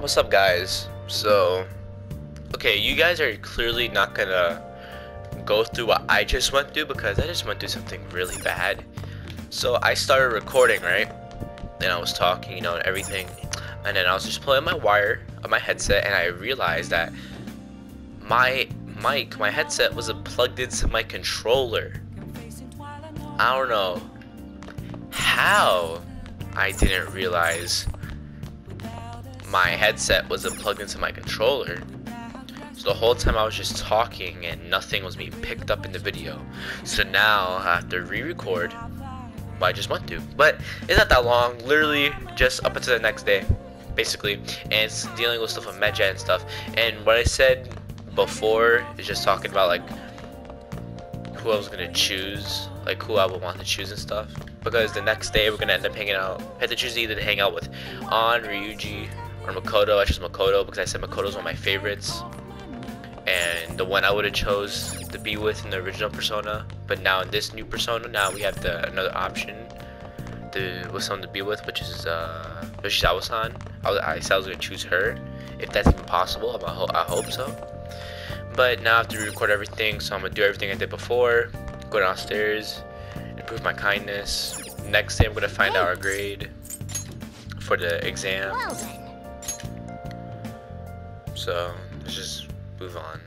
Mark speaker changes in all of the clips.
Speaker 1: What's up, guys? So, okay, you guys are clearly not gonna go through what I just went through because I just went through something really bad. So I started recording, right? And I was talking, you know, and everything. And then I was just pulling my wire of my headset, and I realized that my headset wasn't plugged into my controller. I don't know how I didn't realize my headset wasn't plugged into my controller. So the whole time I was just talking and nothing was being picked up in the video. So now I have to re-record what I just went through. But it's not that long, literally just up until the next day, basically. And it's dealing with stuff with Medjet and stuff. And what I said before is just talking about like who I was gonna choose, like who I would want to choose and stuff. Because the next day we're gonna end up hanging out. I had to choose either to hang out with An, Ryuji, or Makoto. I chose Makoto because I said Makoto's one of my favorites, and the one I would have chose to be with in the original Persona. But now in this new Persona, now we have another option with someone to be with, which is Yoshizawa-san. I said I was gonna choose her, if that's even possible. I hope so. But now I have to record everything, so I'm gonna do everything I did before. Go downstairs, improve my kindness. Next day I'm gonna find out our grade for the exam.
Speaker 2: Well then.
Speaker 1: So let's just move on.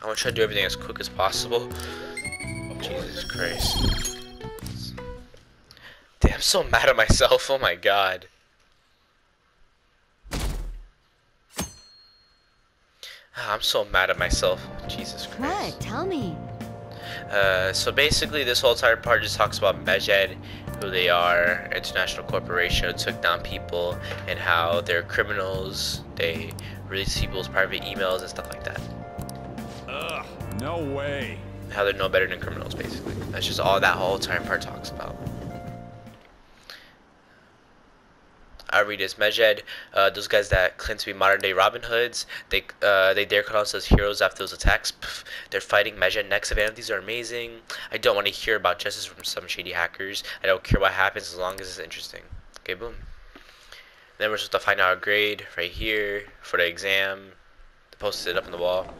Speaker 1: I want to try to do everything as quick as possible. Jesus Christ. Damn, I'm so mad at myself. Oh my god. I'm so mad at myself. Jesus Christ.
Speaker 2: What? Tell me.
Speaker 1: So basically this whole entire part just talks about Medjet, who they are, international corporation who took down people, and how they're criminals. They release people's private emails and stuff like that.
Speaker 3: Ugh, no way.
Speaker 1: How they're no better than criminals, basically. That's just all that whole entire part talks about. I read this. Medjet, those guys that claim to be modern day Robin Hoods, they dare call us as heroes after those attacks. Pff, they're fighting Medjet next. Event. These are amazing. I don't want to hear about justice from some shady hackers. I don't care what happens as long as it's interesting. Okay, boom. Then we're supposed to find out our grade right here for the exam. They posted it up on the wall.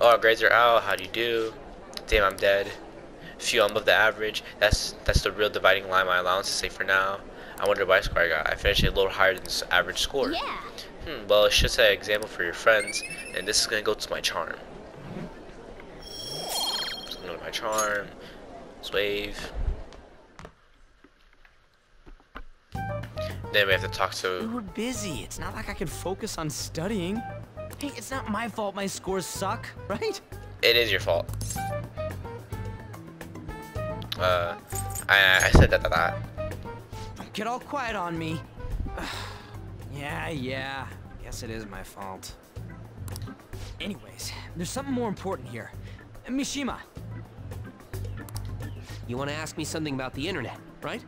Speaker 1: Oh, our grades are out. How do you do? Damn, I'm dead. Few above the average. That's the real dividing line. My allowance is safe for now. I wonder what score I got. I finished a little higher than this average score.
Speaker 2: Yeah.
Speaker 1: Well, it should say example for your friends, and this is gonna go to my charm. So I'm gonna go to my charm. Let's wave. Then we have to talk
Speaker 4: We
Speaker 1: to.
Speaker 4: were busy. It's not like I could focus on studying. Hey, it's not my fault my scores suck, right?
Speaker 1: It is your fault. I said that a lot.
Speaker 4: Don't get all quiet on me. Yeah. Guess it is my fault. Anyways, there's something more important here. Mishima.
Speaker 5: You want to ask me something about the internet, right?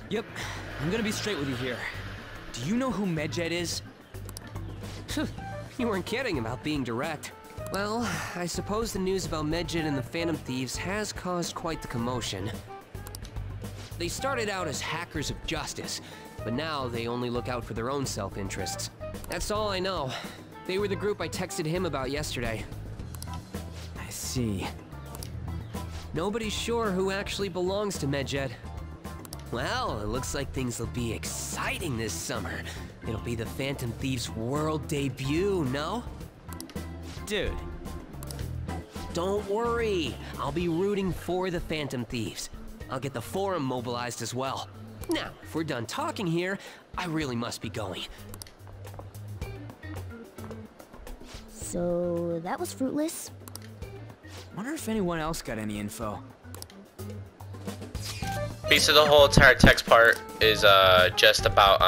Speaker 4: Yep. I'm gonna be straight with you here. Do you know who Medjet is?
Speaker 5: You weren't kidding about being direct. Well, I suppose the news about Medjet and the Phantom Thieves has caused quite the commotion. They started out as hackers of justice, but now they only look out for their own self-interests. That's all I know. They were the group I texted him about yesterday.
Speaker 4: I see.
Speaker 5: Nobody's sure who actually belongs to Medjet. Well, it looks like things will be exciting this summer. It'll be the Phantom Thieves' world debut, no?
Speaker 4: Dude.
Speaker 5: Don't worry, I'll be rooting for the Phantom Thieves. I'll get the forum mobilized as well. Now, if we're done talking here, I really must be going.
Speaker 2: So that was fruitless.
Speaker 4: Wonder if anyone else got any info.
Speaker 1: Basically, the whole entire text part is just about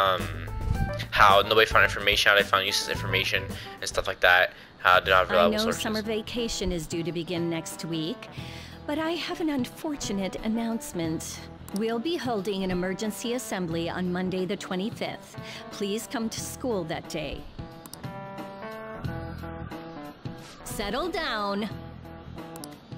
Speaker 1: how nobody found information, how they found useless information and stuff like that. How did not
Speaker 6: I
Speaker 1: reliable
Speaker 6: know
Speaker 1: sources.
Speaker 6: summer vacation is due to begin next week, but I have an unfortunate announcement. We'll be holding an emergency assembly on Monday the 25th. Please come to school that day. Settle down.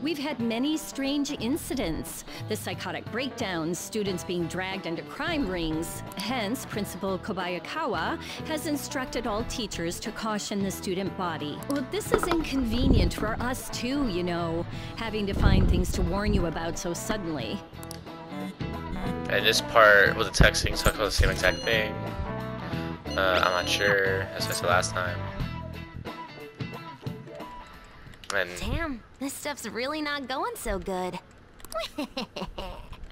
Speaker 6: We've had many strange incidents. The psychotic breakdowns, students being dragged into crime rings. Hence, Principal Kobayakawa has instructed all teachers to caution the student body. Well, this is inconvenient for us too, you know, having to find things to warn you about so suddenly.
Speaker 1: And this part with the texting talk about the same exact thing. I'm not sure, as I said last time. And
Speaker 2: Damn, this stuff's really not going so good.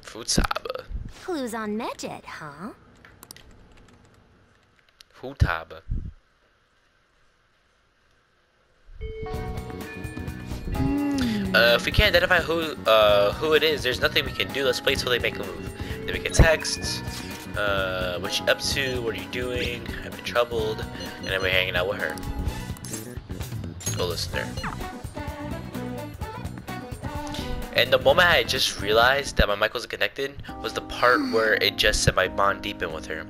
Speaker 1: Futaba.
Speaker 2: Clues on Medjed, huh?
Speaker 1: Futaba. If we can't identify who it is, there's nothing we can do. Let's play till they make a move. Then we can text. What you up to? What are you doing? I've been troubled. And then we're hanging out with her. Go listener. And the moment I just realized that my mic wasn't connected was the part where it just said my bond deepened with her.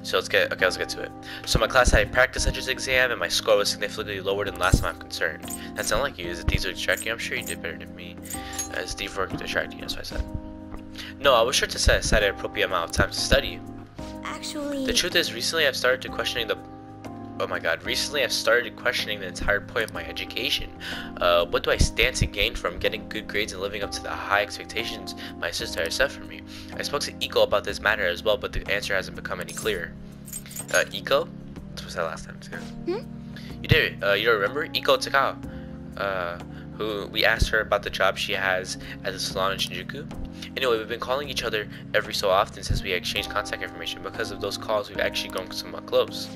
Speaker 1: So let's get to it. So my class had a practice entrance exam and my score was significantly lower than the last time I'm concerned. That sounded like you. Is it these were distracting you? I'm sure you did better than me. Steve worked distracting you, that's what I said. No, I was sure to set aside an appropriate amount of time to study.
Speaker 2: Actually...
Speaker 1: The truth is, recently I've started questioning the entire point of my education. What do I stand to gain from getting good grades and living up to the high expectations my sister has set for me? I spoke to Iko about this matter as well, but the answer hasn't become any clearer. Iko? What was that last time too? You did. You don't remember? Iko Takao. Who we asked her about the job she has at the salon in Shinjuku. Anyway, we've been calling each other every so often since we exchanged contact information. Because of those calls, we've actually grown somewhat close.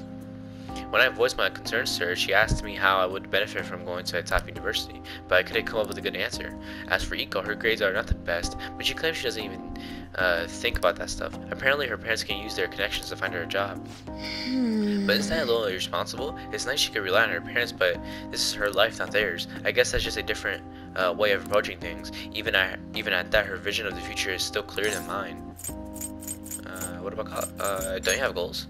Speaker 1: When I voiced my concerns to her, she asked me how I would benefit from going to a top university, but I couldn't come up with a good answer. As for Iko, her grades are not the best, but she claims she doesn't even think about that stuff. Apparently, her parents can use their connections to find her a job. But isn't that a little irresponsible? It's nice she can rely on her parents, but this is her life, not theirs. I guess that's just a different way of approaching things. Even at that, her vision of the future is still clearer than mine. What about don't you have goals?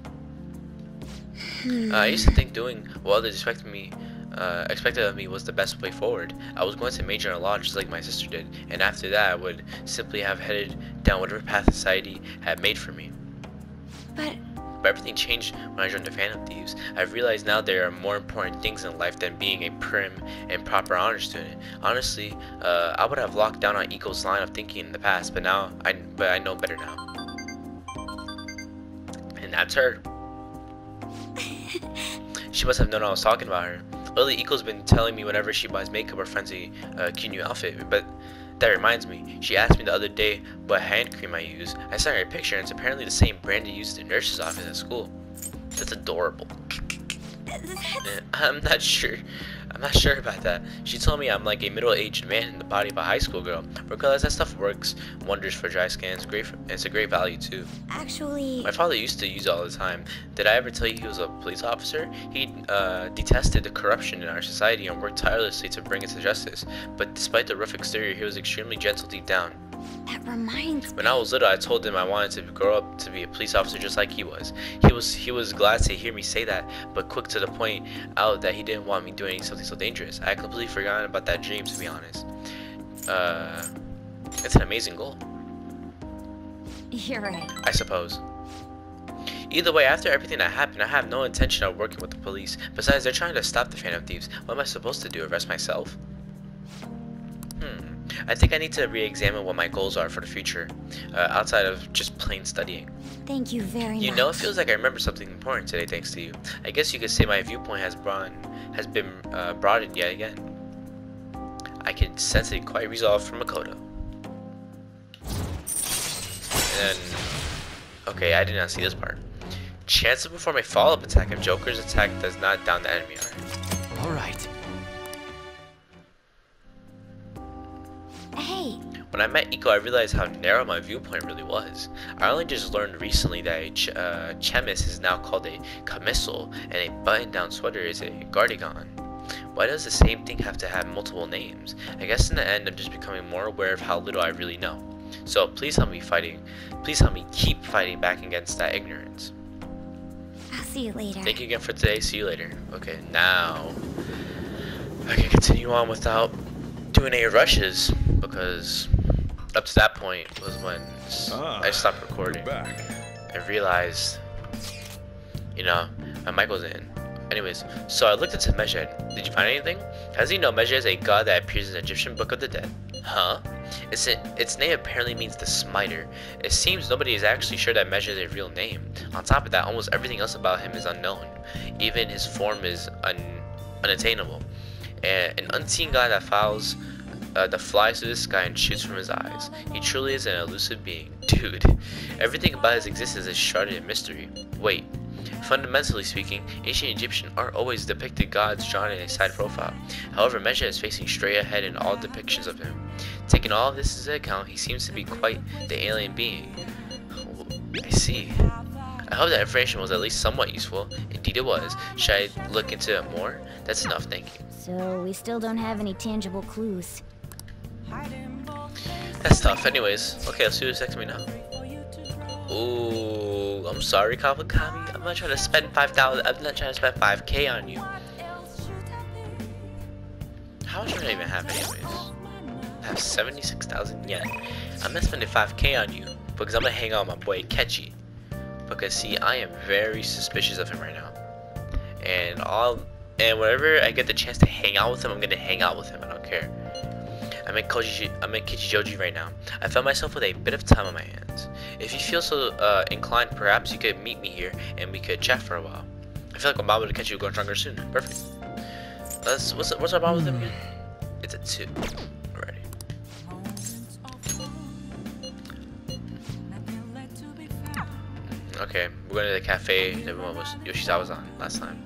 Speaker 1: I used to think doing what others expected of me was the best way forward. I was going to major in law just like my sister did, and after that I would simply have headed down whatever path society had made for me.
Speaker 2: But
Speaker 1: everything changed when I joined the Phantom Thieves. I've realized now there are more important things in life than being a prim and proper honor student. Honestly, I would have locked down on Iko's line of thinking in the past, but I know better now. And that's her. She must have known I was talking about her. Lately, Iko's been telling me whenever she buys makeup or finds a cute new outfit. But that reminds me, she asked me the other day what hand cream I use. I sent her a picture and it's apparently the same brand they use in the nurse's office at school. That's adorable. I'm not sure about that. She told me I'm like a middle-aged man in the body of a high school girl. Regardless, that stuff works wonders for dry skin. It's a great value too.
Speaker 2: actually...
Speaker 1: My father used to use it all the time. Did I ever tell you he was a police officer? He detested the corruption in our society and worked tirelessly to bring it to justice. But despite the rough exterior, he was extremely gentle deep down.
Speaker 2: That reminds me...
Speaker 1: When I was little, I told him I wanted to grow up to be a police officer just like he was. He was glad to hear me say that, but quick to the point out that he didn't want me doing something so dangerous. I had completely forgotten about that dream, to be honest. It's an amazing goal.
Speaker 2: You're right.
Speaker 1: I suppose. Either way, after everything that happened, I have no intention of working with the police. Besides, they're trying to stop the Phantom Thieves. What am I supposed to do? Arrest myself? I think I need to re-examine what my goals are for the future, outside of just plain studying.
Speaker 2: Thank you very much.
Speaker 1: You know, it feels like I remember something important today thanks to you. I guess you could say my viewpoint has been broadened yet again. I can sense it quite resolved from Makoto. And then, okay, I did not see this part. Chance to perform a follow-up attack if Joker's attack does not down the enemy.
Speaker 5: All right.
Speaker 2: Hey,
Speaker 1: When I met Iko, I realized how narrow my viewpoint really was. I only just learned recently that a chemis is now called a camisole, and a button-down sweater is a cardigan. Why does the same thing have to have multiple names? I guess in the end, I'm just becoming more aware of how little I really know. So please help me keep fighting back against that ignorance.
Speaker 2: I'll see you later.
Speaker 1: Thank you again for today. See you later. Okay, now I can continue on without doing 8 rushes because up to that point was when I stopped recording.
Speaker 3: Back.
Speaker 1: I realized, you know, my mic was in. Anyways, so I looked into Mejed. Did you find anything? As you know, Mejed is a god that appears in the Egyptian Book of the Dead. Huh? Its name apparently means the Smiter. It seems nobody is actually sure that Mejed is a real name. On top of that, almost everything else about him is unknown. Even his form is unattainable. An unseen god that flies through the sky and shoots from his eyes. He truly is an elusive being. Dude, everything about his existence is shrouded in mystery. Wait. Fundamentally speaking, ancient Egyptian art always depicted gods drawn in a side profile. However, Mejed is facing straight ahead in all depictions of him. Taking all of this into account, he seems to be quite the alien being. I see. I hope that information was at least somewhat useful. Indeed it was. Should I look into it more? That's enough, thank you.
Speaker 2: So we still don't have any tangible clues.
Speaker 1: That's tough. Anyways, okay, let's see who's texting me now. Ooh, I'm sorry, Kawakami. I'm not trying to spend 5,000. I'm not trying to spend 5K on you. How much do I even have, anyways? I have 76,000 yen. I'm not spending 5K on you because I'm gonna hang out with my boy Kechi. Because see, I am very suspicious of him right now, and whenever I get the chance to hang out with him, I'm gonna hang out with him. I don't care. I'm in Kichijoji right now. I found myself with a bit of time on my hands. If you feel so inclined, perhaps you could meet me here and we could chat for a while. I feel like I'm about to catch you going stronger soon. Perfect. What's our bond with him again? It's a 2 already. Okay, we're going to the cafe that everyone was Yoshizawa's on last time.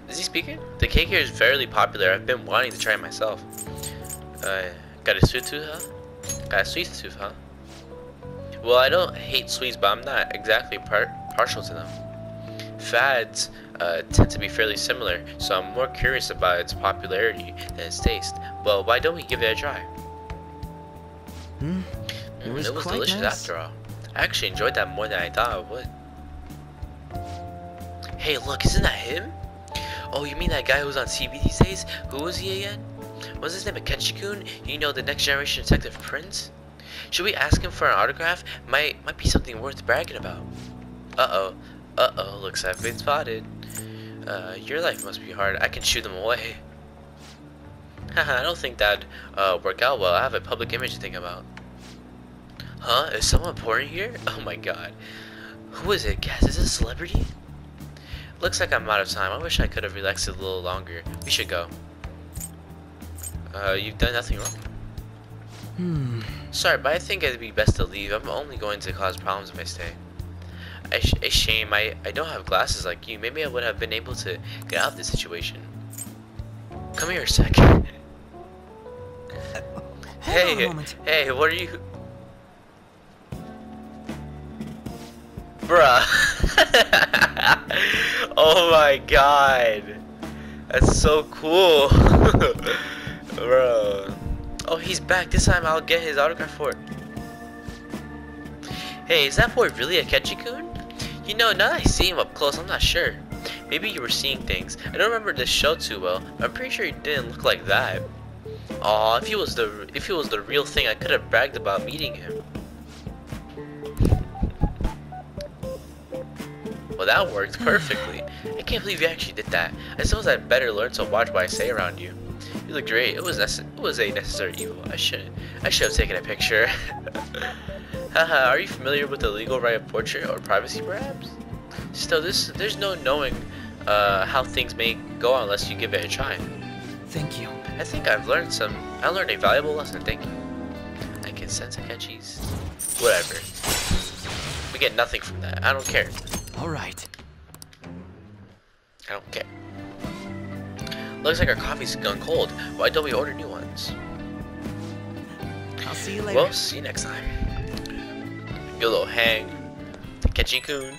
Speaker 1: Is he speaking? The cake here is fairly popular. I've been wanting to try it myself. Got a sweet tooth, huh? Got a sweet tooth, huh? Well, I don't hate sweets, but I'm not exactly partial to them. Fads tend to be fairly similar, so I'm more curious about its popularity than its taste. Well, why don't we give it a try? It was delicious after all. I actually enjoyed that more than I thought I would. Hey, look, isn't that him? Oh, you mean that guy who was on TV these days? Who was he again? Was his name Akechi-kun? You know, the next generation detective prince? Should we ask him for an autograph? Might be something worth bragging about. Uh-oh, looks like I've been spotted. Your life must be hard. I can shoo them away. Haha, I don't think that'd work out well. I have a public image to think about. Huh? Is someone important here? Oh my god. Who is it? Guess, is it a celebrity? Looks like I'm out of time. I wish I could have relaxed a little longer. We should go. You've done nothing wrong. Sorry, but I think it'd be best to leave. I'm only going to cause problems if I stay. A shame. I don't have glasses like you. Maybe I would have been able to get out of this situation. Come here a sec. Hey, what are you... Bruh. Oh my god. That's so cool. Bro. Oh, he's back. This time I'll get his autograph for it. Hey, is that boy really Akechi-kun? You know, now that I see him up close, I'm not sure. Maybe you were seeing things. I don't remember this show too well. I'm pretty sure he didn't look like that. Aw, if he was the real thing, I could have bragged about meeting him. Well, that worked perfectly. I can't believe you actually did that. I suppose I'd better learn to watch what I say around you. You look great. It was a necessary evil. I should have taken a picture. Haha, are you familiar with the legal right of portrait or privacy, perhaps? Still, there's no knowing how things may go unless you give it a try.
Speaker 4: Thank you.
Speaker 1: I think I learned a valuable lesson. Thank you. I can sense Akechi's. Whatever. We get nothing from that. I don't care.
Speaker 4: All right.
Speaker 1: I don't care. Looks like our coffee's gone cold. Why don't we order new ones?
Speaker 4: I'll see you later.
Speaker 1: Well, see you next time. Your little hang. Takechi-kun.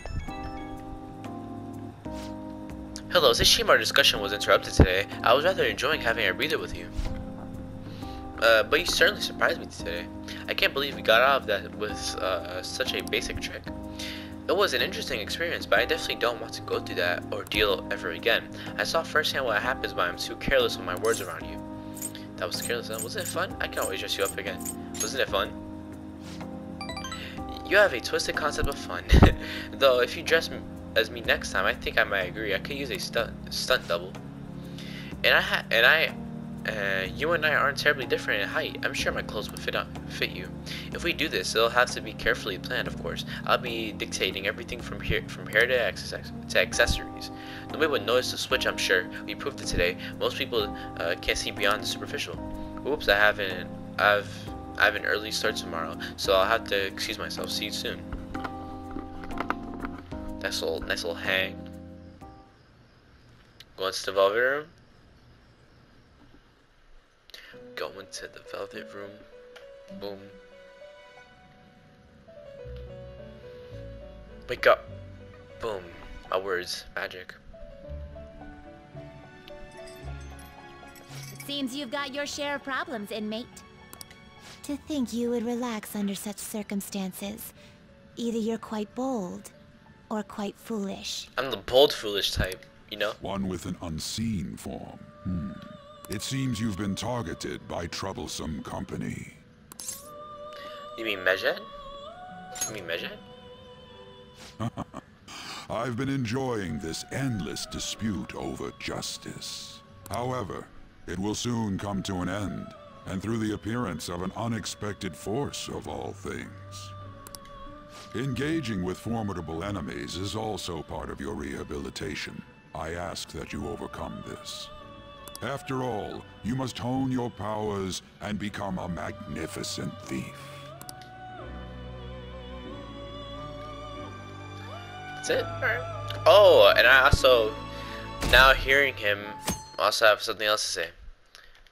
Speaker 1: Hello, this Shimar discussion was interrupted today. I was rather enjoying having a breather with you. but you certainly surprised me today. I can't believe we got out of that with such a basic trick. It was an interesting experience, but I definitely don't want to go through that ordeal ever again. I saw firsthand what happens when I'm too careless with my words around you. That was careless. Wasn't it fun? I can always dress you up again. Wasn't it fun? You have a twisted concept of fun. Though, if you dress as me next time, I think I might agree. I could use a stunt double. You and I aren't terribly different in height. I'm sure my clothes would fit you. If we do this, it'll have to be carefully planned, of course. I'll be dictating everything from hair to accessories. Nobody would notice the switch, I'm sure. We proved it today. Most people can't see beyond the superficial. Oops, I have an early start tomorrow, so I'll have to excuse myself. See you soon. Nice little hang. Going to the velvet room. Going to the velvet room. Boom. Wake up. Boom. My words. Magic.
Speaker 2: It seems you've got your share of problems, inmate. To think you would relax under such circumstances. Either you're quite bold, or quite foolish.
Speaker 1: I'm the bold, foolish type, you know?
Speaker 3: One with an unseen form. It seems you've been targeted by troublesome company.
Speaker 1: You mean Medjed? You mean Medjed?
Speaker 3: I've been enjoying this endless dispute over justice. However, it will soon come to an end, and through the appearance of an unexpected force of all things. Engaging with formidable enemies is also part of your rehabilitation. I ask that you overcome this. After all, you must hone your powers and become a magnificent thief.
Speaker 1: That's it? Alright. Oh, and I also, now hearing him, also have something else to say.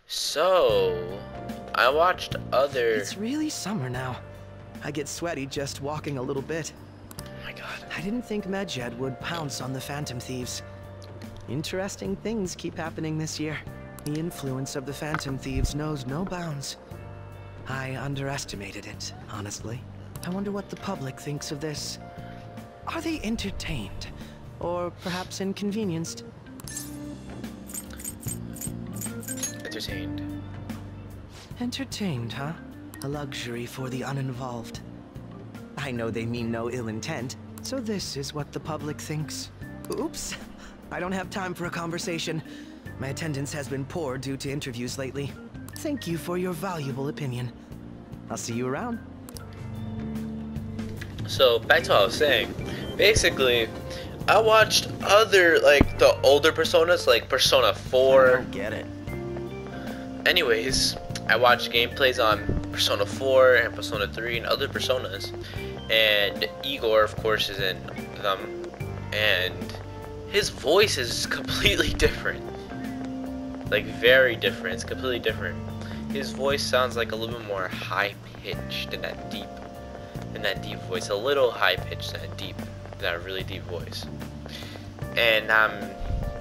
Speaker 1: So, I watched other...
Speaker 7: It's really summer now. I get sweaty just walking a little bit.
Speaker 1: Oh my god.
Speaker 7: I didn't think Medjed would pounce on the Phantom Thieves. Interesting things keep happening this year. The influence of the Phantom Thieves knows no bounds. I underestimated it, honestly. I wonder what the public thinks of this. Are they entertained? Or perhaps inconvenienced?
Speaker 1: Entertained.
Speaker 7: Entertained, huh? A luxury for the uninvolved. I know they mean no ill intent, so this is what the public thinks. Oops. I don't have time for a conversation. My attendance has been poor due to interviews lately. Thank you for your valuable opinion. I'll see you around.
Speaker 1: So, back to what I was saying. Basically, I watched other, like, the older Personas, like Persona 4.
Speaker 7: I don't get it.
Speaker 1: Anyways, I watched gameplays on Persona 4 and Persona 3 and other Personas. And Igor, of course, is in them. And his voice is completely different. Like, very different. It's completely different. His voice sounds like a little bit more high-pitched than that deep voice. A little high-pitched than that really deep voice. And I'm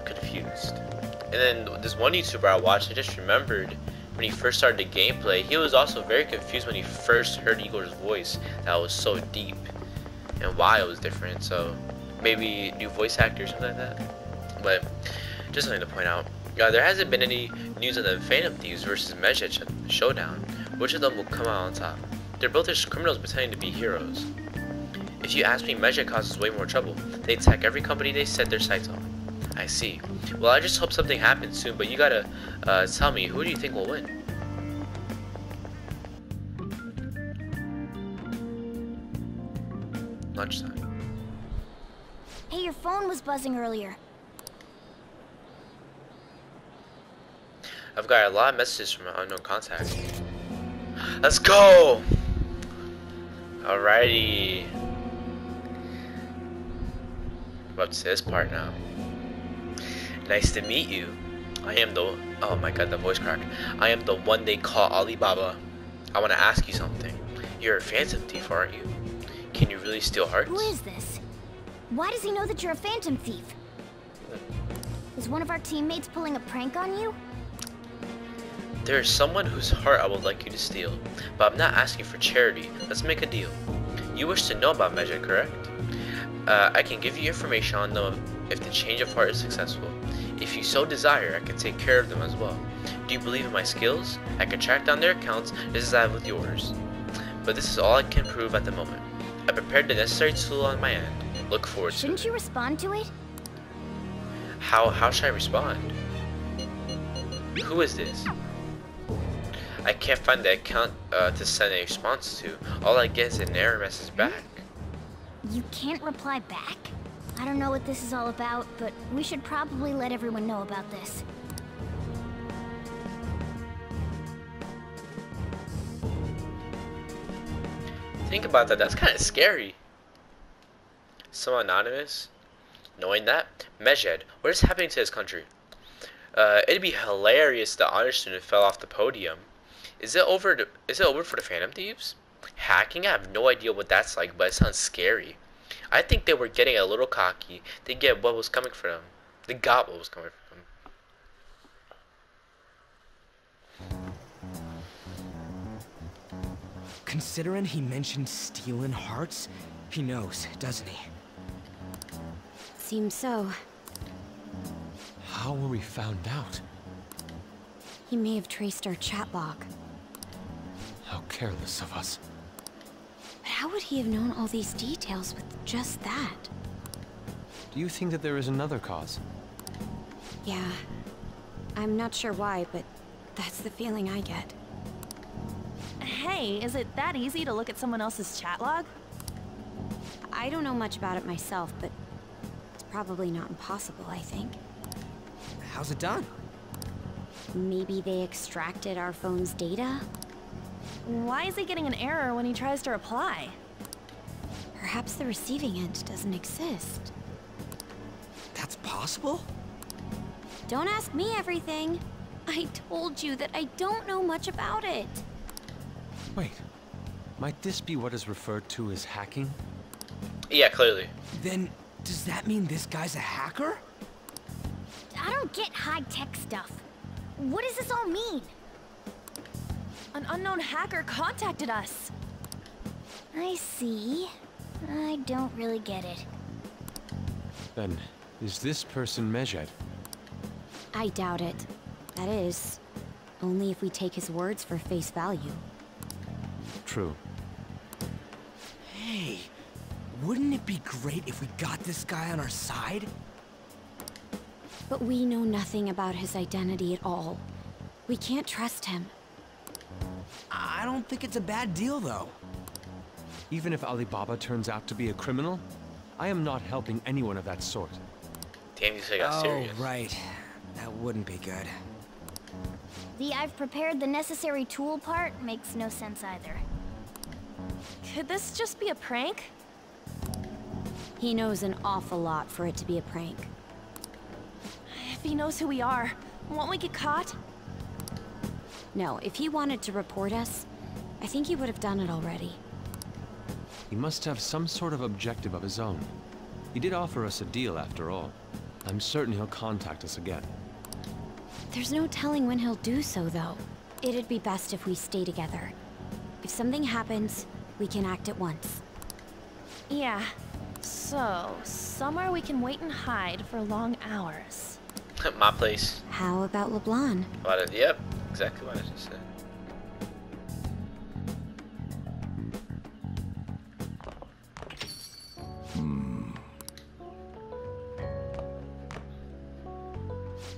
Speaker 1: confused. And then this one YouTuber I watched, I just remembered when he first started the gameplay, he was also very confused when he first heard Igor's voice that was so deep and why it was different. So maybe new voice actor or something like that. But just something to point out. There hasn't been any news on the Phantom Thieves versus Medjed showdown. Which of them will come out on top? They're both just criminals pretending to be heroes. If you ask me, Medjed causes way more trouble. They attack every company they set their sights on. I see. Well, I just hope something happens soon, but you gotta tell me, who do you think will win? Lunchtime.
Speaker 2: Hey, your phone was buzzing earlier.
Speaker 1: I've got a lot of messages from an unknown contact. Let's go! Alrighty. I'm up to this part now. Nice to meet you. I am the... Oh my god, the voice crack. I am the one they call Alibaba. I want to ask you something. You're a Phantom Thief, aren't you? Can you really steal hearts?
Speaker 2: Who is this? Why does he know that you're a Phantom Thief? Is one of our teammates pulling a prank on you?
Speaker 1: There is someone whose heart I would like you to steal, but I'm not asking for charity. Let's make a deal. You wish to know about Medjed, correct? I can give you information on them if the change of heart is successful. If you so desire, I can take care of them as well. Do you believe in my skills? I can track down their accounts just as I have with yours. But this is all I can prove at the moment. I prepared the necessary tool on my end. Look forward to it.
Speaker 2: Shouldn't you respond to it?
Speaker 1: How should I respond? Who is this? I can't find the account to send a response to. All I get is an error message back.
Speaker 2: You can't reply back? I don't know what this is all about, but we should probably let everyone know about this.
Speaker 1: Think about that, that's kind of scary. So anonymous. Knowing that, Medjed, what is happening to this country? It'd be hilarious if the honor student fell off the podium. Is it over for the Phantom Thieves? Hacking? I have no idea what that's like, but it sounds scary. I think they were getting a little cocky. They get what was coming for them. They got what was coming for them.
Speaker 4: Considering he mentioned stealing hearts, he knows, doesn't he?
Speaker 2: Seems so.
Speaker 8: How were we found out?
Speaker 2: He may have traced our chat log.
Speaker 8: How careless of us.
Speaker 2: But how would he have known all these details with just that?
Speaker 8: Do you think that there is another cause?
Speaker 2: Yeah. I'm not sure why, but that's the feeling I get.
Speaker 9: Hey, is it that easy to look at someone else's chat log?
Speaker 2: I don't know much about it myself, but it's probably not impossible, I think.
Speaker 4: How's it done?
Speaker 2: Maybe they extracted our phone's data?
Speaker 9: Why is he getting an error when he tries to reply?
Speaker 2: Perhaps the receiving end doesn't exist.
Speaker 4: That's possible?
Speaker 2: Don't ask me everything. I told you that I don't know much about it.
Speaker 8: Wait, might this be what is referred to as hacking?
Speaker 1: Yeah, clearly.
Speaker 4: Then, does that mean this guy's a hacker?
Speaker 2: I don't get high-tech stuff. What does this all mean?
Speaker 9: An unknown hacker contacted us.
Speaker 2: I see. I don't really get it.
Speaker 8: Then, is this person Medjed?
Speaker 2: I doubt it. That is, only if we take his words for face value.
Speaker 8: True.
Speaker 4: Hey, wouldn't it be great if we got this guy on our side?
Speaker 2: But we know nothing about his identity at all. We can't trust him.
Speaker 4: I don't think it's a bad deal, though.
Speaker 8: Even if Alibaba turns out to be a criminal, I am not helping anyone of that sort.
Speaker 1: Damn, you say got serious.
Speaker 4: Oh, right. That wouldn't be good.
Speaker 2: The I've prepared the necessary tool part makes no sense either.
Speaker 9: Could this just be a prank?
Speaker 2: He knows an awful lot for it to be a prank.
Speaker 9: If he knows who we are, won't we get caught?
Speaker 2: No, if he wanted to report us, I think he would have done it already.
Speaker 8: He must have some sort of objective of his own. He did offer us a deal after all. I'm certain he'll contact us again.
Speaker 2: There's no telling when he'll do so, though. It'd be best if we stay together. If something happens, we can act at once.
Speaker 9: Yeah. So, somewhere we can wait and hide for long hours.
Speaker 1: My place.
Speaker 2: How about LeBlanc?
Speaker 1: Yep, exactly what I just said.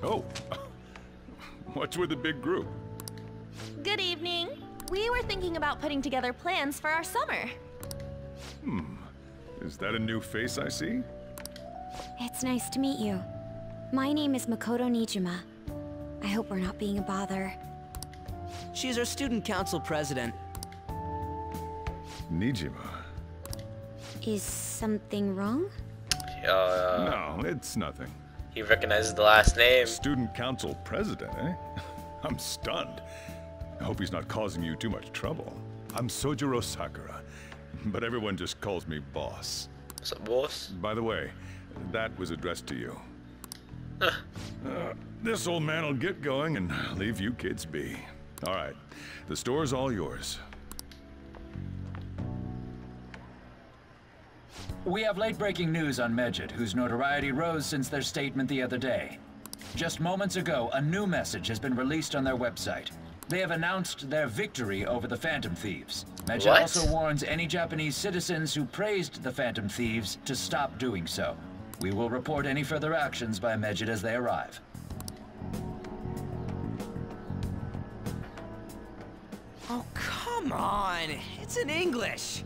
Speaker 3: Oh, what's with the big group?
Speaker 9: Good evening. We were thinking about putting together plans for our summer.
Speaker 3: Is that a new face I see?
Speaker 2: It's nice to meet you. My name is Makoto Nijima. I hope we're not being a bother.
Speaker 7: She's our student council president.
Speaker 3: Nijima.
Speaker 2: Is something wrong?
Speaker 3: No, it's nothing.
Speaker 1: He recognizes the last name.
Speaker 3: Student council president, eh? I'm stunned. I hope he's not causing you too much trouble. I'm Sojiro Sakura, but everyone just calls me boss.
Speaker 1: What's up, boss?
Speaker 3: By the way, that was addressed to you. This old man will get going and leave you kids be. All right. The store's all yours.
Speaker 10: We have late-breaking news on Medjed, whose notoriety rose since their statement the other day. Just moments ago, a new message has been released on their website. They have announced their victory over the Phantom Thieves. Medjed also warns any Japanese citizens who praised the Phantom Thieves to stop doing so. We will report any further actions by Medjed as they arrive.
Speaker 4: Oh, come on! It's in English!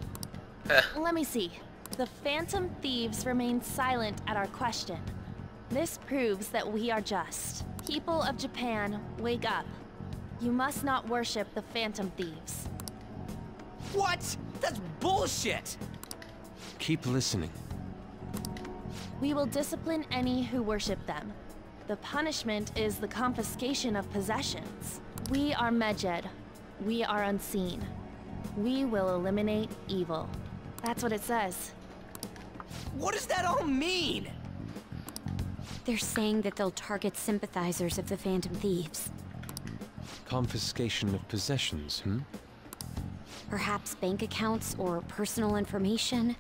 Speaker 9: Let me see. The Phantom Thieves remain silent at our question. This proves that we are just. People of Japan, wake up. You must not worship the Phantom Thieves.
Speaker 4: What? That's bullshit!
Speaker 8: Keep listening.
Speaker 9: We will discipline any who worship them. The punishment is the confiscation of possessions. We are Medjed. We are unseen. We will eliminate evil. That's what it says.
Speaker 4: What does that all mean?
Speaker 11: They're saying that they'll target sympathizers of the Phantom Thieves.
Speaker 8: Confiscation of possessions, hmm?
Speaker 11: Perhaps bank accounts or personal information.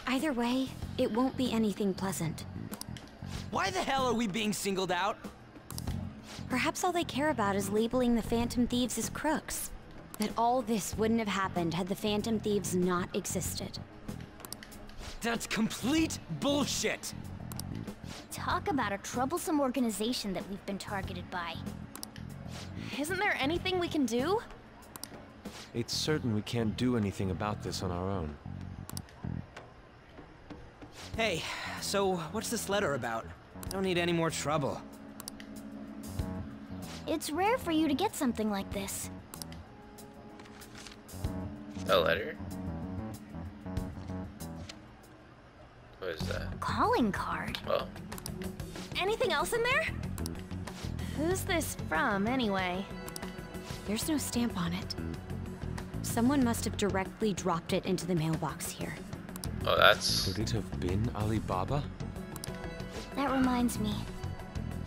Speaker 11: Either way, it won't be anything pleasant.
Speaker 4: Why the hell are we being singled out?
Speaker 11: Perhaps all they care about is labeling the Phantom Thieves as crooks. That all this wouldn't have happened had the Phantom Thieves not existed.
Speaker 4: That's complete bullshit!
Speaker 12: Talk about a troublesome organization that we've been targeted by.
Speaker 9: Isn't there anything we can do?
Speaker 8: It's certain we can't do anything about this on our own.
Speaker 4: Hey, so what's this letter about? I don't need any more trouble.
Speaker 12: It's rare for you to get something like this.
Speaker 1: A letter? What is that?
Speaker 12: Calling card.
Speaker 1: Oh.
Speaker 9: Anything else in there? Who's this from, anyway?
Speaker 11: There's no stamp on it. Someone must have directly dropped it into the mailbox here.
Speaker 1: Oh, that's...
Speaker 8: Could it have been Alibaba?
Speaker 12: That reminds me.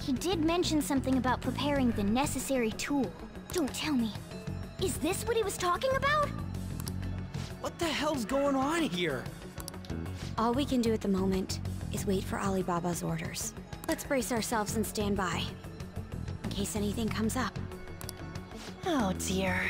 Speaker 12: He did mention something about preparing the necessary tool. Don't tell me. Is this what he was talking about?
Speaker 4: What the hell's going on here?
Speaker 11: All we can do at the moment is wait for Alibaba's orders. Let's brace ourselves and stand by, in case anything comes up.
Speaker 9: Oh dear.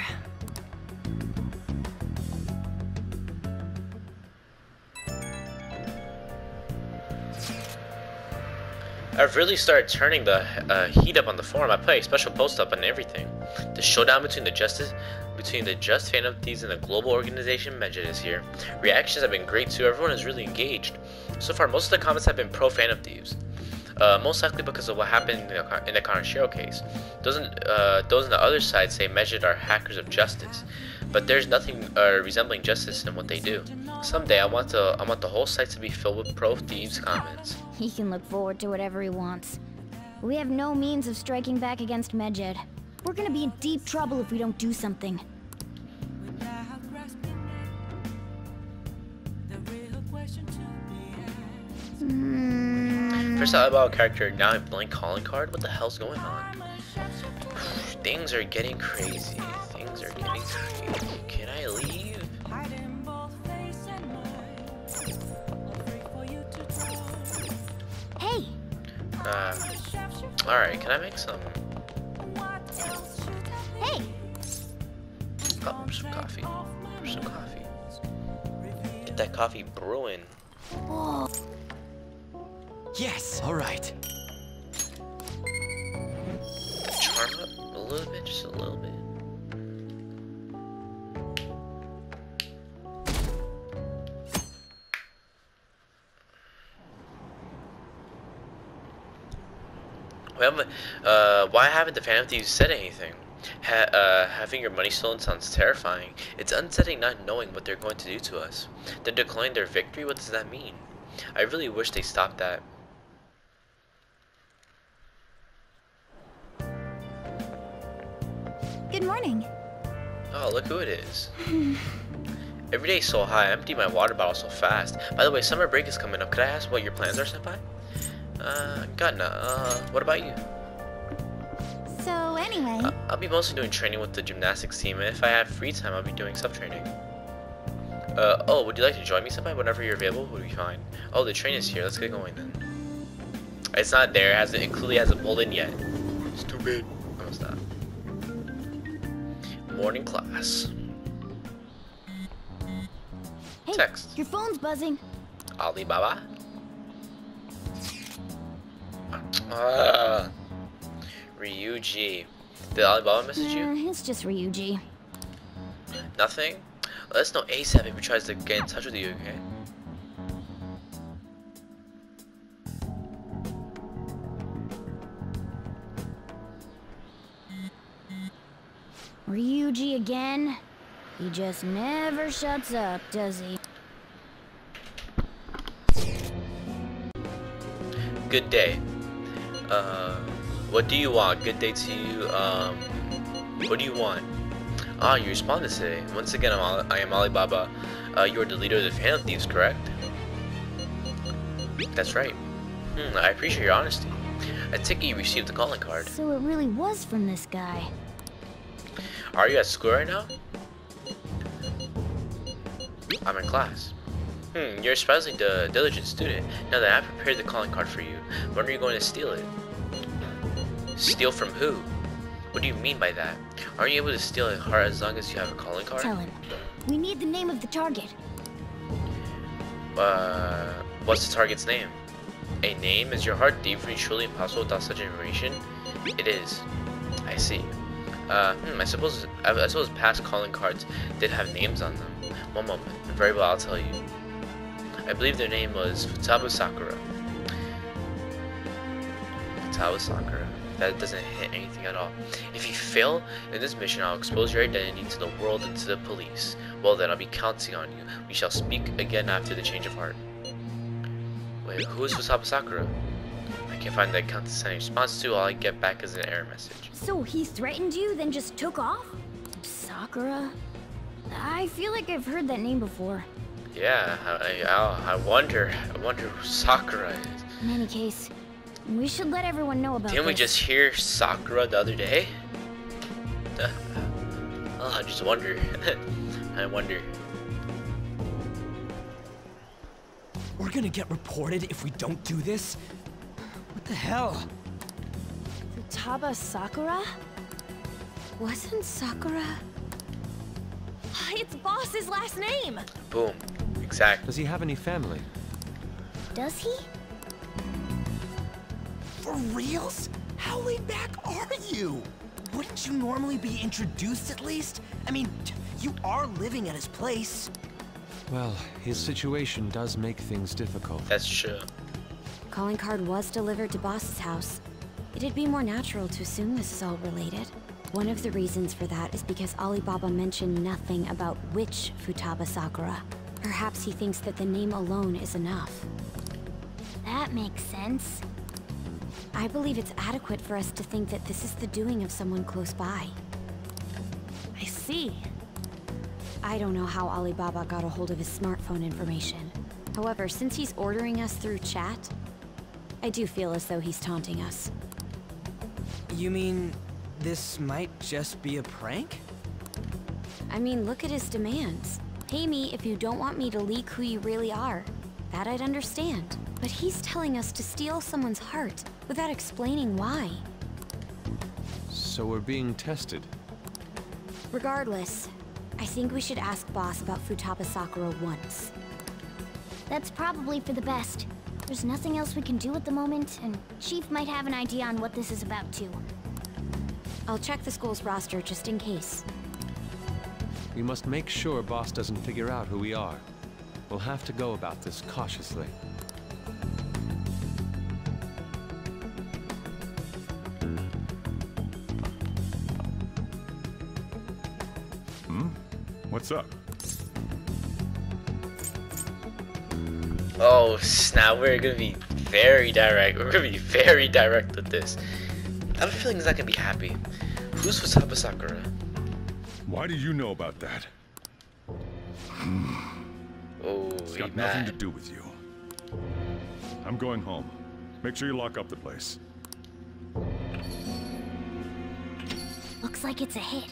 Speaker 1: I've really started turning the heat up on the forum. I put a special post up and everything. The showdown between the Just Phantom Thieves and the global organization Medjed is here. Reactions have been great too. Everyone is really engaged. So far, most of the comments have been pro Phantom Thieves. Most likely because of what happened in the Kanashiro case. Those on the other side say Medjed are hackers of justice, but there's nothing resembling justice in what they do. Someday I want the whole site to be filled with pro thieves comments.
Speaker 12: He can look forward to whatever he wants. We have no means of striking back against Medjed. We're gonna be in deep trouble if we don't do something.
Speaker 1: First Alibaba character, now a blank calling card? What the hell's going on? Things are getting crazy. Things are getting crazy. Can I leave?
Speaker 12: Hey!
Speaker 1: Alright, can I make some?
Speaker 12: Hey!
Speaker 1: Oh, some coffee. Some coffee. Get that coffee brewing.
Speaker 12: Whoa.
Speaker 4: Yes, all right.
Speaker 1: Charm up a little bit, just a little bit. Why haven't the Phantom Thieves said anything? Having your money stolen sounds terrifying. It's unsettling not knowing what they're going to do to us. They're declaring their victory? What does that mean? I really wish they stopped that.
Speaker 12: Good morning.
Speaker 1: Oh, look who it is. Every day's so high, I empty my water bottle so fast. By the way, summer break is coming up. Could I ask what your plans are, senpai? God, no. What about you?
Speaker 12: So anyway?
Speaker 1: I'll be mostly doing training with the gymnastics team, and if I have free time, I'll be doing sub-training. Oh, would you like to join me sometime whenever you're available? Would be fine. Oh, the train is here. Let's get going then. It's not there. It clearly hasn't pulled in yet. Stupid. Oh, stop. Morning class.
Speaker 12: Hey,
Speaker 1: Text.
Speaker 12: your phone's buzzing.
Speaker 1: Alibaba. Ryuji. Did Alibaba message you?
Speaker 12: It's just Ryuji.
Speaker 1: Nothing? Let us know ASAP if he tries to get in touch with you, okay?
Speaker 12: Ryuji again? He just never shuts up, does he?
Speaker 1: Good day. What do you want? Good day to you. What do you want? Ah, you responded today. Once again, I am Alibaba. You are the leader of the Phantom Thieves, correct? That's right. I appreciate your honesty. I take it you received the calling card.
Speaker 12: So it really was from this guy.
Speaker 1: Are you at school right now? I'm in class. You're a surprisingly diligent student. Now that I've prepared the calling card for you, when are you going to steal it? Steal from who? What do you mean by that? Aren't you able to steal a heart as long as you have a calling card?
Speaker 12: Tell him. We need the name of the target.
Speaker 1: What's the target's name? A name? Is your heart thievery truly impossible without such information? It is. I see. I suppose past calling cards did have names on them. One moment. Very well, I'll tell you. I believe their name was Futaba Sakura. Futaba Sakura. That doesn't hit anything at all. If you fail in this mission, I'll expose your identity to the world and to the police. Well then, I'll be counting on you. We shall speak again after the change of heart. Wait, who is Futaba Sakura? I can't find the account to send a response to. All I get back is an error message.
Speaker 12: So he threatened you, then just took off? Sakura? I feel like I've heard that name before.
Speaker 1: Yeah, I wonder who Sakura is.
Speaker 12: In any case, we should let everyone know about
Speaker 1: Didn't we
Speaker 12: this.
Speaker 1: just hear Sakura the other day? Oh, I just wonder. I wonder.
Speaker 4: We're gonna get reported if we don't do this? What the hell?
Speaker 9: Futaba Sakura?
Speaker 11: Wasn't Sakura?
Speaker 9: It's Boss's last name!
Speaker 1: Boom. Exactly.
Speaker 8: Does he have any family?
Speaker 12: Does he?
Speaker 4: For reals? How laid back are you? Wouldn't you normally be introduced at least? I mean, you are living at his place.
Speaker 8: Well, his situation does make things difficult.
Speaker 1: That's true.
Speaker 11: Calling card was delivered to Boss's house. It'd be more natural to assume this is all related. One of the reasons for that is because Alibaba mentioned nothing about which Futaba Sakura. Perhaps he thinks that the name alone is enough.
Speaker 12: That makes sense.
Speaker 11: I believe it's adequate for us to think that this is the doing of someone close by.
Speaker 9: I see.
Speaker 11: I don't know how Alibaba got a hold of his smartphone information. However, since he's ordering us through chat, I do feel as though he's taunting us.
Speaker 7: You mean this might just be a prank?
Speaker 11: I mean, look at his demands. Pay me if you don't want me to leak who you really are. That I'd understand. But he's telling us to steal someone's heart without explaining why.
Speaker 8: So we're being tested.
Speaker 11: Regardless, I think we should ask Boss about Futaba Sakura once.
Speaker 12: That's probably for the best. There's nothing else we can do at the moment, and Chief might have an idea on what this is about too.
Speaker 11: I'll check the school's roster just in case.
Speaker 8: We must make sure Boss doesn't figure out who we are. We'll have to go about this cautiously.
Speaker 3: What's up?
Speaker 1: Oh snap, we're gonna be very direct. We're gonna be very direct with this. I have a feeling he's not gonna be happy. Who's Futaba Sakura?
Speaker 3: Why do you know about that?
Speaker 1: Oh,
Speaker 3: It's got nothing to do with you. I'm going home. Make sure you lock up the place.
Speaker 12: like it's a hit.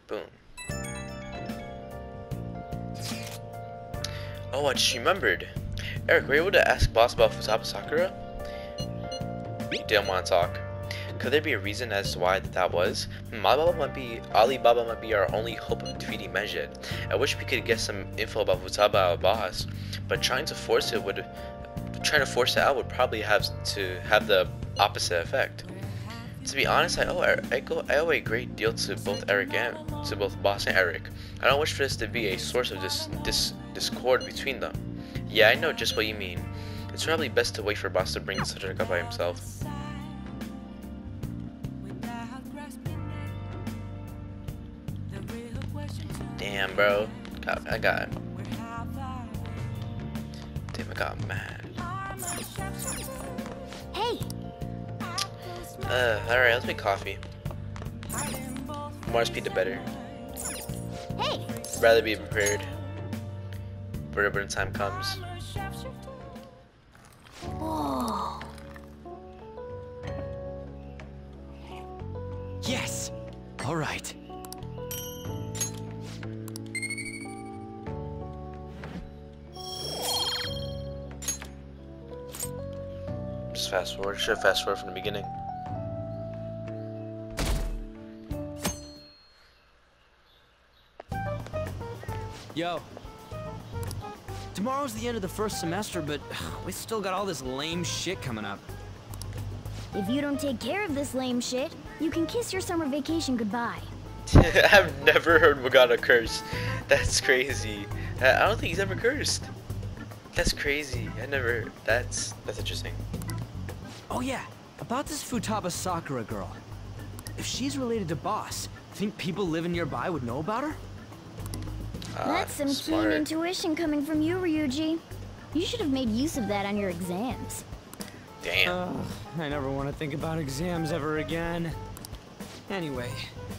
Speaker 1: Boom. Oh, I just remembered. Eric, were you able to ask boss about Futaba Sakura? He didn't want to talk. Could there be a reason as to why that was? Alibaba might be our only hope of defeating Medjed. I wish we could get some info about Futaba our boss, but trying to force it out would probably have the opposite effect. To be honest, I owe a great deal to both boss and Eric. I don't wish for this to be a source of discord between them. Yeah, I know just what you mean. It's probably best to wait for boss to bring the subject up by himself. Damn, bro. I got mad.
Speaker 12: Hey!
Speaker 1: Alright, let's make coffee. More speed the better.
Speaker 12: Hey!
Speaker 1: Rather be prepared for when time comes.
Speaker 12: Whoa!
Speaker 7: Yes! Alright.
Speaker 1: Just fast forward. Should have fast forward from the beginning.
Speaker 7: Yo. Tomorrow's the end of the first semester, but we still got all this lame shit coming up.
Speaker 12: If you don't take care of this lame shit, you can kiss your summer vacation goodbye.
Speaker 1: I've never heard Magana curse. That's crazy. I don't think he's ever cursed. That's crazy. That's interesting.
Speaker 7: Oh yeah, about this Futaba Sakura girl. If she's related to Boss, think people living nearby would know about her?
Speaker 12: That's some
Speaker 1: smart.
Speaker 12: keen intuition coming from you, Ryuji. You should have made use of that on your exams.
Speaker 1: Damn.
Speaker 7: I never want to think about exams ever again. Anyway,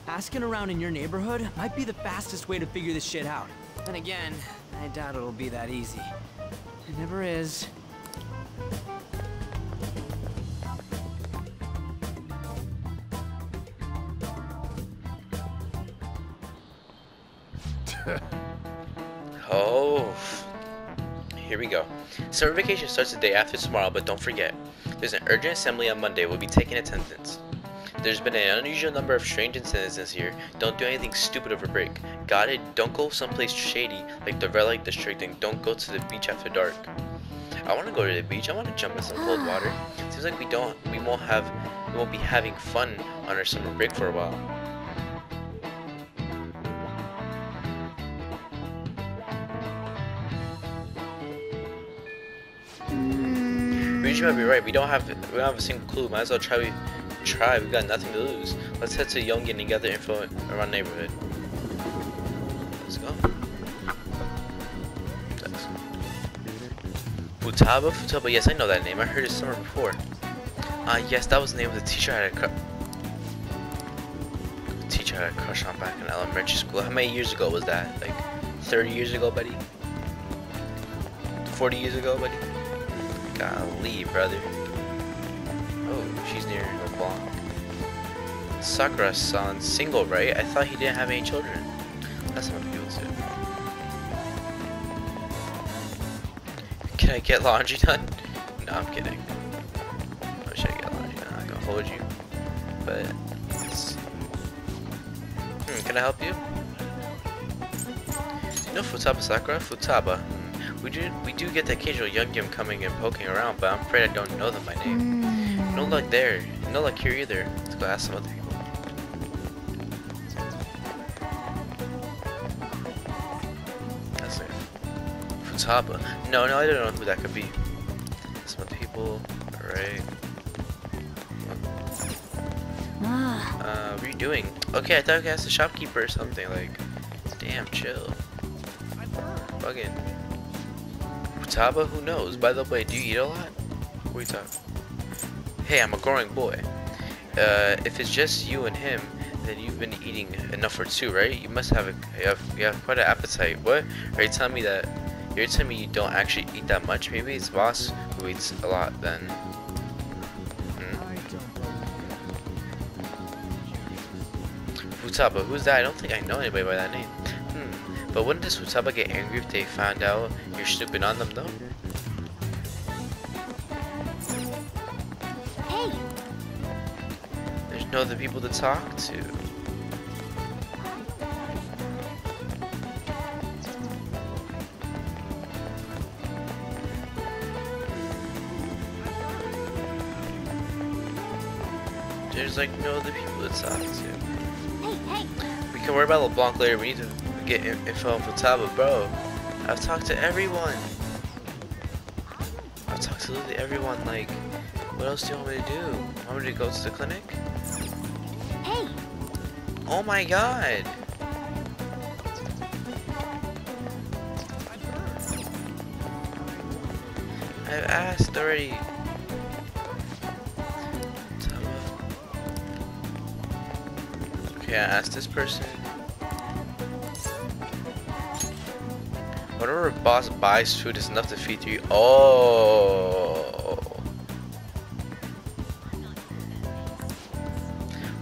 Speaker 7: asking around in your neighborhood might be the fastest way to figure this shit out. Then again, I doubt it'll be that easy. It never is.
Speaker 1: Oh, here we go. Summer vacation starts the day after tomorrow, but don't forget, there's an urgent assembly on Monday. We'll be taking attendance. There's been an unusual number of strange incidents this year. Don't do anything stupid over break. Got it? Don't go someplace shady like the red light district, and don't go to the beach after dark. I want to go to the beach. I want to jump in some cold water. Seems like we won't be having fun on our summer break for a while. You might be right. We don't have a single clue. Might as well try. We've got nothing to lose. Let's head to Yongen and gather info around the neighborhood. Let's go. Futaba. Yes, I know that name. I heard it somewhere before. Yes, that was the name of the teacher I had a crush on back in elementary school. How many years ago was that? Like 30 years ago, buddy? 40 years ago, buddy? Golly, brother. Oh, she's near her block. Sakura-san single, right? I thought he didn't have any children. That's what people say. Can I get laundry done? No, I'm kidding. I wish I could get laundry done. I'm not gonna hold you. But let's see. Can I help you? Do you know Futaba Sakura? Futaba. We do get the occasional young gim coming and poking around, but I'm afraid I don't know them by name. No luck there. No luck here either. Let's go ask some other people. That's it. Futaba. No, I don't know who that could be. Some other people. Alright. What are you doing? Okay, I thought I could ask the shopkeeper or something. Like, damn, chill. Bugging. Futaba? Who knows? By the way, do you eat a lot? What are you talking? Hey, I'm a growing boy. If it's just you and him, then you've been eating enough for two, right? You must have you have quite an appetite. What? Are you telling me that? You're telling me you don't actually eat that much? Maybe it's boss who eats a lot then. Futaba, who's that? I don't think I know anybody by that name. But wouldn't this Futaba get angry if they found out you're snooping on them, though?
Speaker 12: Hey!
Speaker 1: There's no other people to talk to. There's like no other people to talk to.
Speaker 12: Hey!
Speaker 1: We can worry about LeBlanc later. We need to get info on Futaba, bro. I've talked to everyone. I've talked to literally everyone. Like, what else do you want me to do? Want me to go to the clinic?
Speaker 12: Hey!
Speaker 1: Oh my god! I've asked already. Okay, I asked this person. Whatever a boss buys food is enough to feed 3. Oh.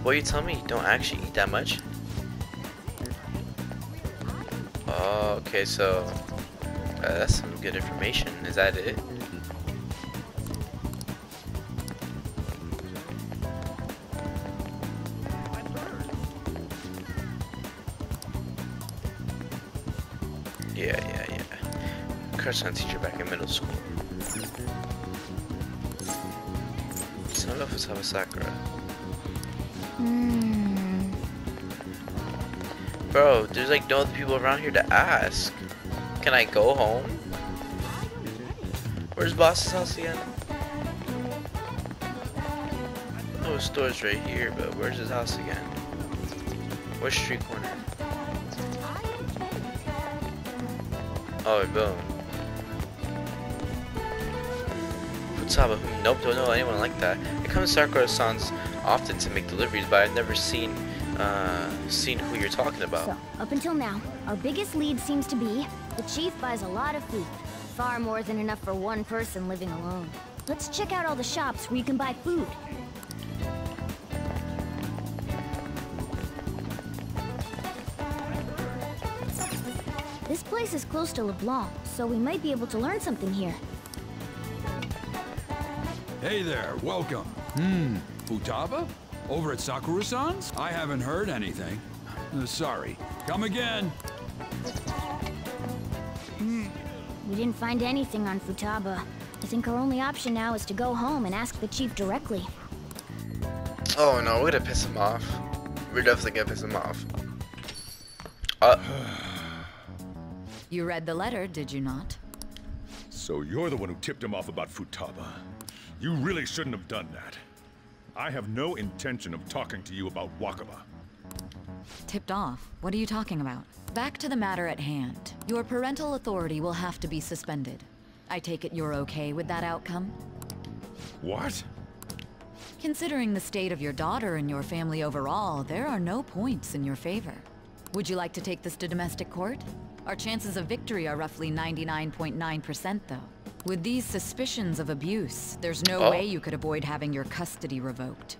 Speaker 1: What you tell me? You don't actually eat that much? Oh, okay, so that's some good information. Is that it? Yeah. Crush on teacher back in middle school. Son of Futaba Sakura. Bro, there's like no other people around here to ask. Can I go home? Where's boss's house again? Oh, his store's right here, but where's his house again? What street corner? Oh, boom. Futaba, nope, don't know anyone like that. I come to Sakura-san's often to make deliveries, but I've never seen who you're talking about.
Speaker 12: So, up until now, our biggest lead seems to be the chief buys a lot of food. Far more than enough for one person living alone. Let's check out all the shops where you can buy food. This place is close to LeBlanc, so we might be able to learn something here.
Speaker 13: Hey there, welcome. Futaba? Over at Sakura-san's? I haven't heard anything. Sorry. Come again.
Speaker 12: We didn't find anything on Futaba. I think our only option now is to go home and ask the chief directly.
Speaker 1: Oh no, we're gonna piss him off. We're definitely gonna piss him off.
Speaker 14: You read the letter, did you not?
Speaker 15: So you're the one who tipped him off about Futaba. You really shouldn't have done that. I have no intention of talking to you about Wakaba.
Speaker 14: Tipped off? What are you talking about? Back to the matter at hand. Your parental authority will have to be suspended. I take it you're okay with that outcome?
Speaker 15: What?
Speaker 14: Considering the state of your daughter and your family overall, there are no points in your favor. Would you like to take this to domestic court? Our chances of victory are roughly 99.9% though. With these suspicions of abuse, there's no way you could avoid having your custody revoked.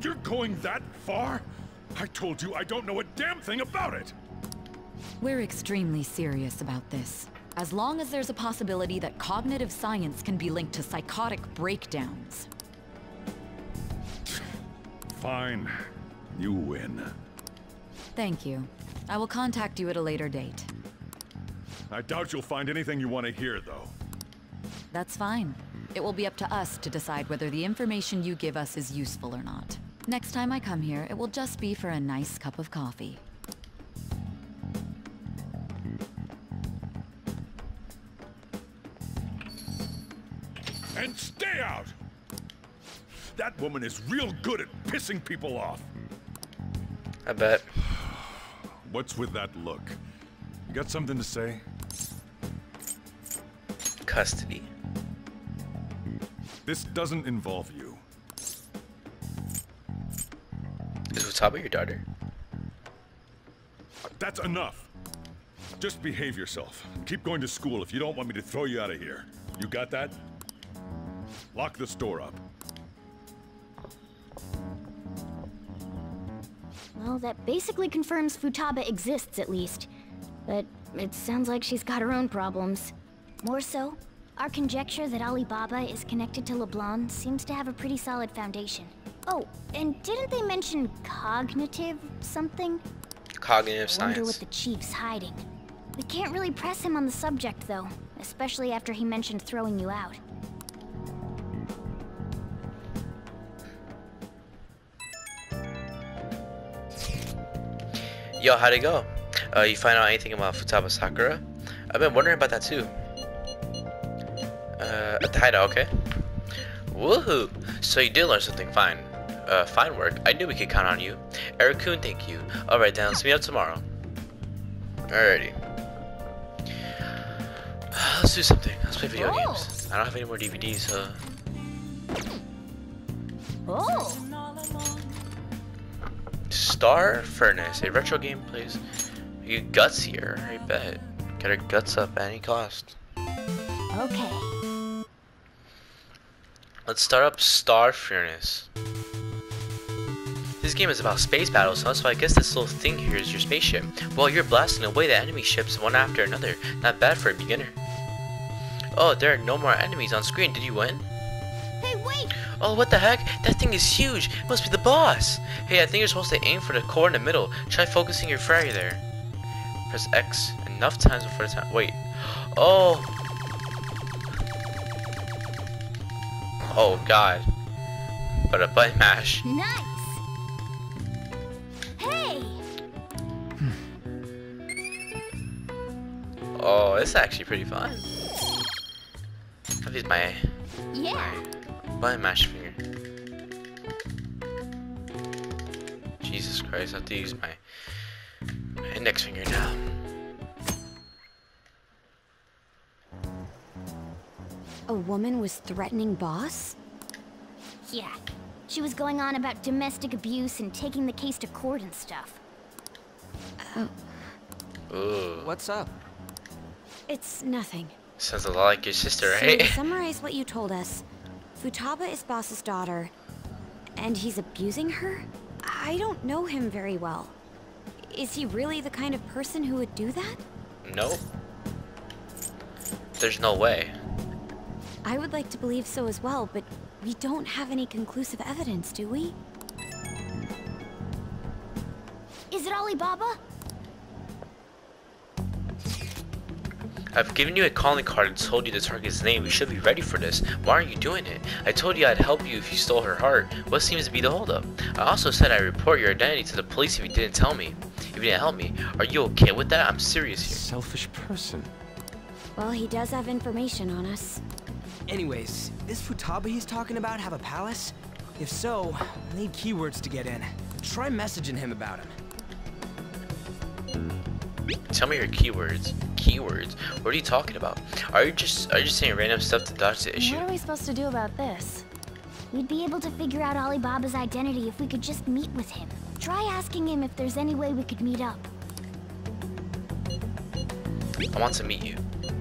Speaker 15: You're going that far? I told you I don't know a damn thing about it!
Speaker 14: We're extremely serious about this. As long as there's a possibility that cognitive science can be linked to psychotic breakdowns.
Speaker 15: Fine. You win.
Speaker 14: Thank you. I will contact you at a later date.
Speaker 15: I doubt you'll find anything you want to hear, though.
Speaker 14: That's fine. It will be up to us to decide whether the information you give us is useful or not. Next time I come here, it will just be for a nice cup of coffee.
Speaker 15: And stay out! That woman is real good at pissing people off.
Speaker 1: I bet.
Speaker 15: What's with that look? You got something to say?
Speaker 1: Custody.
Speaker 15: This doesn't involve you.
Speaker 1: Is Futaba your daughter?
Speaker 15: That's enough. Just behave yourself. Keep going to school if you don't want me to throw you out of here. You got that? Lock the store up.
Speaker 12: that basically confirms Futaba exists at least. But it sounds like she's got her own problems. More so, our conjecture that Alibaba is connected to LeBlanc seems to have a pretty solid foundation. Oh, and didn't they mention cognitive something?
Speaker 1: Cognitive
Speaker 12: I wonder
Speaker 1: science.
Speaker 12: what the chief's hiding. We can't really press him on the subject though, especially after he mentioned throwing you out.
Speaker 1: Yo, how'd it go? You find out anything about Futaba Sakura? I've been wondering about that too. At the hideout, okay? Woohoo! So you did learn something fine. Fine work. I knew we could count on you. Eric-kun, thank you. Alright then, let's meet up tomorrow. Alrighty. Let's do something. Let's play video games. I don't have any more DVDs, so...
Speaker 12: Oh!
Speaker 1: Star Furnace, a retro game plays. You guts here, I bet. Get our guts up at any cost.
Speaker 12: Okay.
Speaker 1: Let's start up Star Furnace. This game is about space battles, so I guess this little thing here is your spaceship. Well, you're blasting away the enemy ships one after another. Not bad for a beginner. Oh, there are no more enemies on screen. Did you win?
Speaker 12: Hey, wait!
Speaker 1: Oh, what the heck? That thing is huge. It must be the boss. Hey, I think you're supposed to aim for the core in the middle. Try focusing your fire there. Press X enough times before the time. Wait. Oh. Oh, God. But a button mash.
Speaker 12: Nice! Hey!
Speaker 1: Oh, it's actually pretty fun. I've used my button mash finger. Jesus Christ, I have to use my index finger now.
Speaker 11: A woman was threatening Boss?
Speaker 12: Yeah. She was going on about domestic abuse and taking the case to court and stuff.
Speaker 1: Ooh.
Speaker 5: What's up?
Speaker 11: It's nothing.
Speaker 1: Sounds a lot like your sister,
Speaker 11: So
Speaker 1: right?
Speaker 11: to summarize what you told us, Futaba is Boss's daughter, and he's abusing her? I don't know him very well. Is he really the kind of person who would do that?
Speaker 1: Nope. There's no way.
Speaker 11: I would like to believe so as well, but we don't have any conclusive evidence, do we?
Speaker 12: Is it Alibaba?
Speaker 1: I've given you a calling card and told you the target's name. You should be ready for this. Why aren't you doing it? I told you I'd help you if you stole her heart. What seems to be the holdup? I also said I'd report your identity to the police if you didn't tell me. If you didn't help me. Are you okay with that? I'm serious here.
Speaker 8: Selfish person.
Speaker 11: Well, he does have information on us.
Speaker 7: Anyways, this Futaba he's talking about have a palace? If so, I need keywords to get in. Try messaging him about him.
Speaker 1: Tell me your keywords. Keywords? What are you talking about? Are you just saying random stuff to dodge the issue?
Speaker 9: What are we supposed to do about this?
Speaker 12: We'd be able to figure out Alibaba's identity if we could just meet with him. Try asking him if there's any way we could meet up.
Speaker 1: I want to meet you.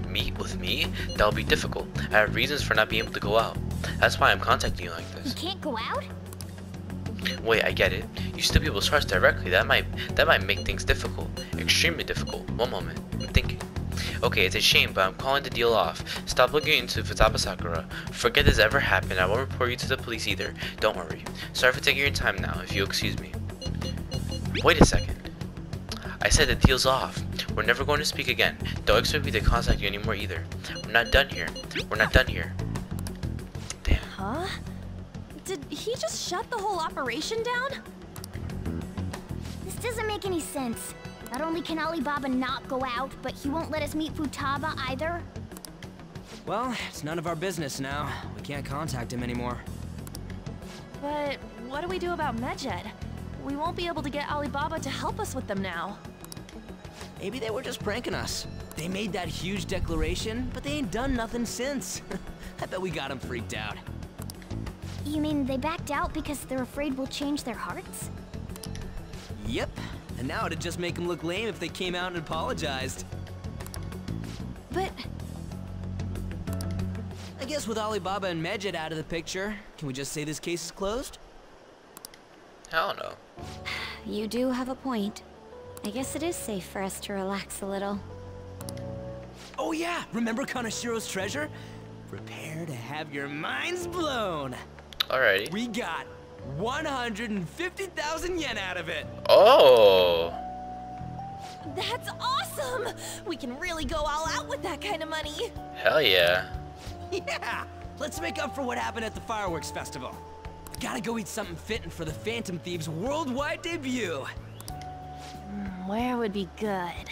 Speaker 1: Meet with me? That'll be difficult. I have reasons for not being able to go out. That's why I'm contacting you like
Speaker 12: You
Speaker 1: this.
Speaker 12: can't go out?
Speaker 1: Wait, I get it. You steal people's hearts directly. That might make things difficult. Extremely difficult. One moment. I'm thinking. Okay, it's a shame, but I'm calling the deal off. Stop looking into Futaba Sakura. Forget this ever happened. I won't report you to the police either. Don't worry. Sorry for taking your time now, if you'll excuse me. Wait a second. I said the deal's off. We're never going to speak again. Don't expect me to contact you anymore either. We're not done here. We're not done here. Damn.
Speaker 9: Huh? Did he just shut the whole operation down?
Speaker 12: This doesn't make any sense. Not only can Alibaba not go out, but he won't let us meet Futaba either.
Speaker 7: Well, it's none of our business now. We can't contact him anymore.
Speaker 9: But what do we do about Medjed? We won't be able to get Alibaba to help us with them now.
Speaker 7: Maybe they were just pranking us. They made that huge declaration, but they ain't done nothing since. I bet we got them freaked out.
Speaker 12: You mean they backed out because they're afraid we'll change their hearts?
Speaker 7: Yep. And now it'd just make them look lame if they came out and apologized.
Speaker 9: But
Speaker 7: I guess with Alibaba and Medjed out of the picture, can we just say this case is closed?
Speaker 1: I don't know.
Speaker 11: You do have a point. I guess it is safe for us to relax a little.
Speaker 4: Oh yeah, remember Kanashiro's treasure? Prepare to have your minds blown.
Speaker 1: Alrighty.
Speaker 4: We got 150,000 yen out of it.
Speaker 1: Oh.
Speaker 9: That's awesome! We can really go all out with that kind of money.
Speaker 1: Hell yeah.
Speaker 4: Yeah, let's make up for what happened at the fireworks festival. Gotta go eat something fitting for the Phantom Thieves' worldwide debut.
Speaker 9: Where would be good?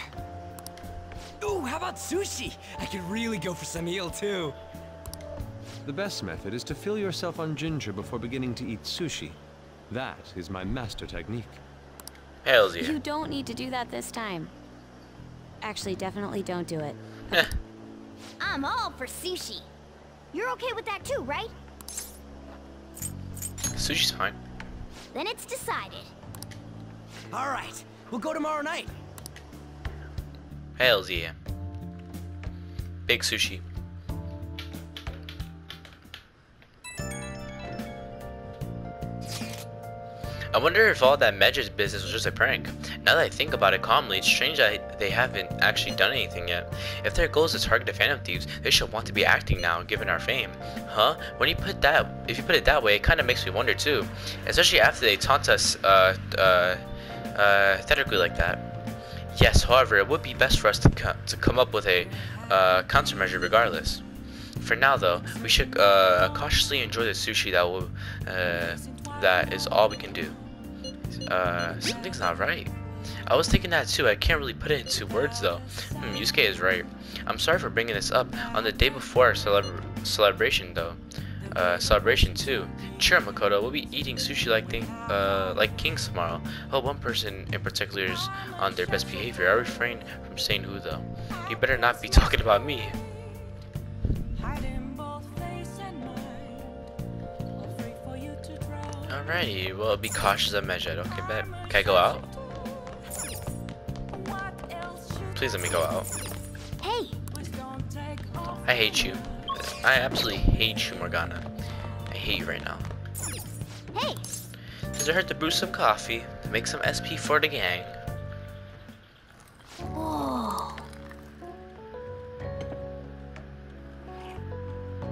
Speaker 4: Ooh, how about sushi? I could really go for some eel too.
Speaker 8: The best method is to fill yourself on ginger before beginning to eat sushi. That is my master technique.
Speaker 1: Hell yeah.
Speaker 11: You don't need to do that this time. Actually, definitely don't do it.
Speaker 12: I'm all for sushi. You're okay with that too, right?
Speaker 1: Sushi's fine.
Speaker 12: Then it's decided.
Speaker 4: All right, we'll go tomorrow night.
Speaker 1: Hell yeah. Big sushi. I wonder if all that Medj's business was just a prank. Now that I think about it calmly, it's strange that they haven't actually done anything yet. If their goal is to target the Phantom Thieves, they should want to be acting now, given our fame. Huh? If you put it that way, it kind of makes me wonder too. Especially after they taunt us, theatrically like that. Yes, however, it would be best for us to come up with a countermeasure regardless. For now, though, we should cautiously enjoy the sushi. That is all we can do. Something's not right. I was thinking that too. I can't really put it into words though. Yusuke is right. I'm sorry for bringing this up on the day before our celebration though. Celebration too. Sure, Makoto, we'll be eating sushi like kings tomorrow. Oh, one person in particular is on their best behavior. I refrain from saying who though. You better not be talking about me. Alrighty, well, be cautious of Medjed. Okay, bet. Can I go out? Please let me go out.
Speaker 12: Hey!
Speaker 1: I hate you. I absolutely hate you, Morgana. I hate you right now.
Speaker 12: Hey!
Speaker 1: Does it hurt to brew some coffee? Make some SP for the gang?
Speaker 12: Whoa!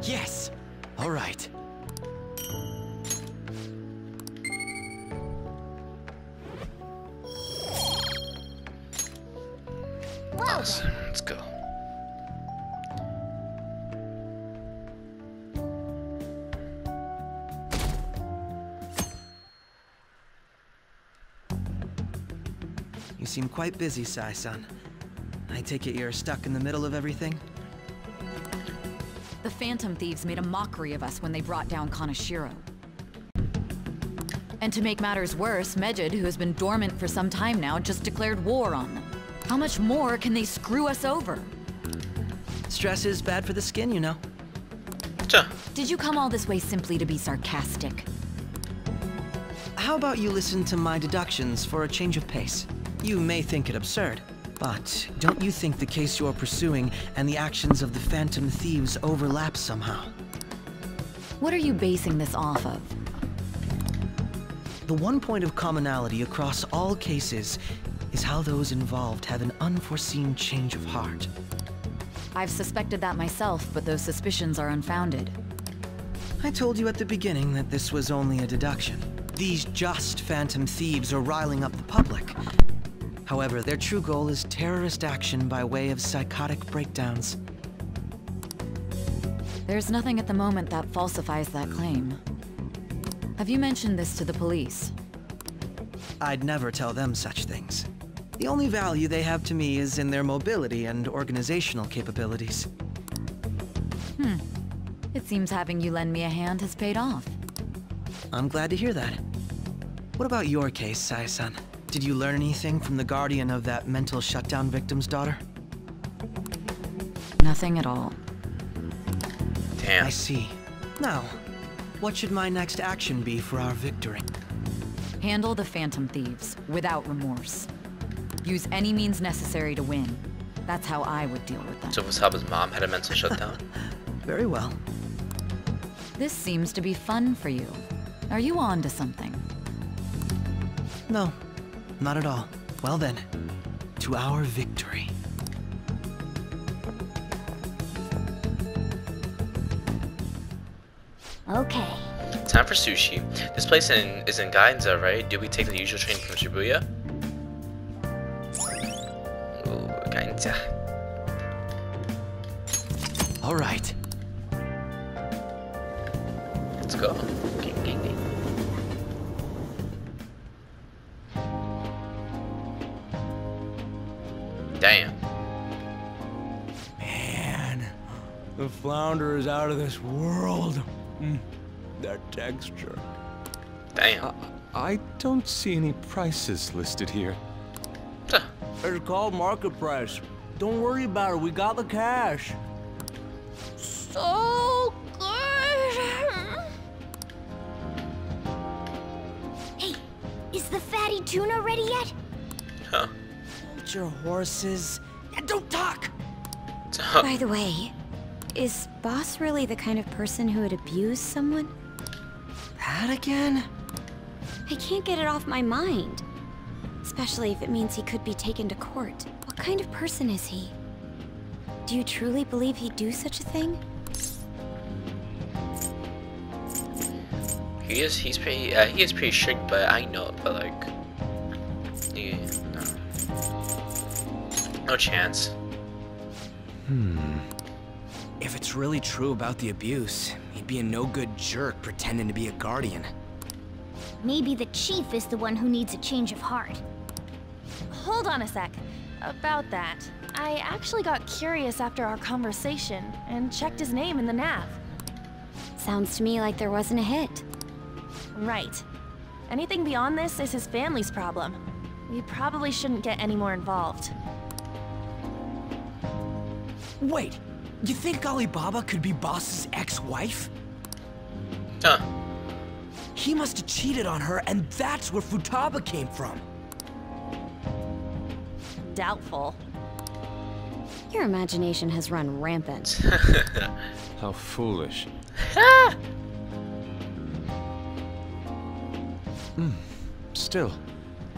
Speaker 4: Yes! Alright.
Speaker 1: Awesome. Let's go.
Speaker 7: You seem quite busy, Sai-san. I take it you're stuck in the middle of everything?
Speaker 14: The Phantom Thieves made a mockery of us when they brought down Kanashiro. And to make matters worse, Medjed, who has been dormant for some time now, just declared war on them. How much more can they screw us over?
Speaker 7: Stress is bad for the skin, you know.
Speaker 14: Did you come all this way simply to be sarcastic?
Speaker 7: How about you listen to my deductions for a change of pace? You may think it absurd, but don't you think the case you're pursuing and the actions of the Phantom Thieves overlap somehow?
Speaker 14: What are you basing this off of?
Speaker 7: The one point of commonality across all cases is how those involved have an unforeseen change of heart.
Speaker 14: I've suspected that myself, but those suspicions are unfounded.
Speaker 7: I told you at the beginning that this was only a deduction. These just Phantom Thieves are riling up the public. However, their true goal is terrorist action by way of psychotic breakdowns.
Speaker 14: There's nothing at the moment that falsifies that claim. Have you mentioned this to the police?
Speaker 7: I'd never tell them such things. The only value they have to me is in their mobility and organizational capabilities.
Speaker 14: It seems having you lend me a hand has paid off.
Speaker 7: I'm glad to hear that. What about your case, Sai-san? Did you learn anything from the guardian of that mental shutdown victim's daughter?
Speaker 14: Nothing at all.
Speaker 1: Damn.
Speaker 7: I see. Now, what should my next action be for our victory?
Speaker 14: Handle the Phantom Thieves, without remorse. Use any means necessary to win. That's how I would deal with them.
Speaker 1: So Futaba's mom had a mental shutdown?
Speaker 7: Very well.
Speaker 14: This seems to be fun for you. Are you on to something?
Speaker 7: No, not at all. Well then, to our victory.
Speaker 12: Okay.
Speaker 1: Time for sushi. This place is in Ginza, right? Do we take the usual train from Shibuya? Ooh, Ginza.
Speaker 7: All right.
Speaker 1: Let's go. Damn.
Speaker 16: Man, the flounder is out of this world. That texture.
Speaker 1: Damn.
Speaker 8: I don't see any prices listed here.
Speaker 16: It's called market price. Don't worry about it. We got the cash.
Speaker 12: So good. Hey, is the fatty tuna ready yet?
Speaker 1: Huh.
Speaker 7: Hold your horses. And don't talk!
Speaker 11: By the way, is Boss really the kind of person who would abuse someone?
Speaker 7: That again?
Speaker 11: I can't get it off my mind. Especially if it means he could be taken to court. What kind of person is he? Do you truly believe he'd do such a thing?
Speaker 1: He is pretty strict, but I know, but like, yeah, no chance.
Speaker 4: If it's really true about the abuse, he'd be a no-good jerk pretending to be a guardian.
Speaker 12: Maybe the chief is the one who needs a change of heart.
Speaker 9: Hold on a sec. About that, I actually got curious after our conversation and checked his name in the nav.
Speaker 11: Sounds to me like there wasn't a hit.
Speaker 9: Right. Anything beyond this is his family's problem. We probably shouldn't get any more involved.
Speaker 4: Wait, you think Alibaba could be Boss's ex-wife?
Speaker 1: Huh.
Speaker 4: He must have cheated on her, and that's where Futaba came from.
Speaker 9: Doubtful.
Speaker 11: Your imagination has run rampant.
Speaker 8: How foolish. Still,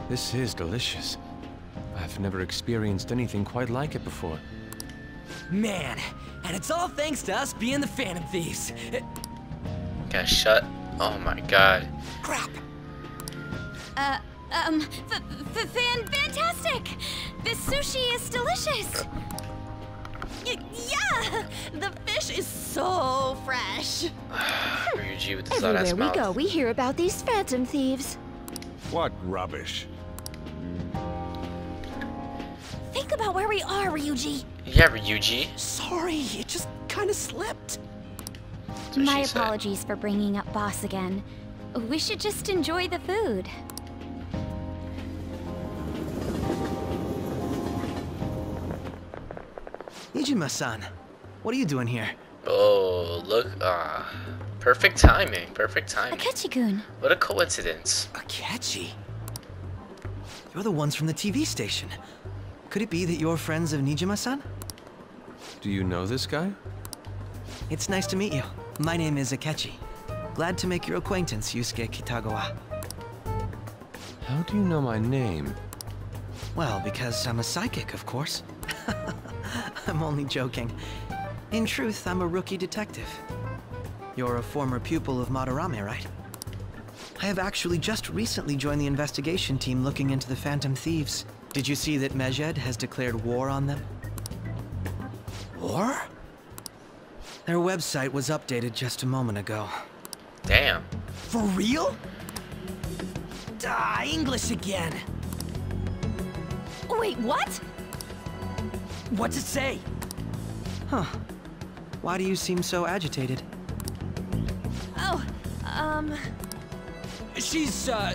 Speaker 8: this is delicious. I've never experienced anything quite like it before.
Speaker 4: Man, and it's all thanks to us being the Phantom Thieves.
Speaker 1: Gotta shut. Oh my god.
Speaker 4: Crap.
Speaker 12: Fantastic! This sushi is delicious!
Speaker 9: Yeah! The fish is so fresh!
Speaker 1: Ryuji with the sawdust
Speaker 2: Everywhere
Speaker 1: mouth.
Speaker 2: we go, we hear about these phantom thieves.
Speaker 15: What rubbish.
Speaker 12: Think about where we are, Ryuji.
Speaker 1: Yeah, Ryuji.
Speaker 7: Sorry, it just kind of slipped.
Speaker 11: My apologies for bringing up Boss again. We should just enjoy the food.
Speaker 7: Nijima-san, what are you doing here?
Speaker 1: Oh, look. Perfect timing. Perfect timing.
Speaker 11: Akechi-kun.
Speaker 1: What a coincidence.
Speaker 7: Akechi? You're the ones from the TV station. Could it be that you're friends of Nijima-san?
Speaker 8: Do you know this guy?
Speaker 7: It's nice to meet you. My name is Akechi. Glad to make your acquaintance, Yusuke Kitagawa.
Speaker 8: How do you know my name?
Speaker 7: Well, because I'm a psychic, of course. I'm only joking. In truth, I'm a rookie detective. You're a former pupil of Madarame, right? I have actually just recently joined the investigation team looking into the Phantom Thieves. Did you see that Medjed has declared war on them? War? Their website was updated just a moment ago.
Speaker 1: Damn.
Speaker 4: For real? English again.
Speaker 9: Wait, what?
Speaker 4: What's it say?
Speaker 7: Huh. Why do you seem so agitated?
Speaker 9: Oh,
Speaker 4: She's, a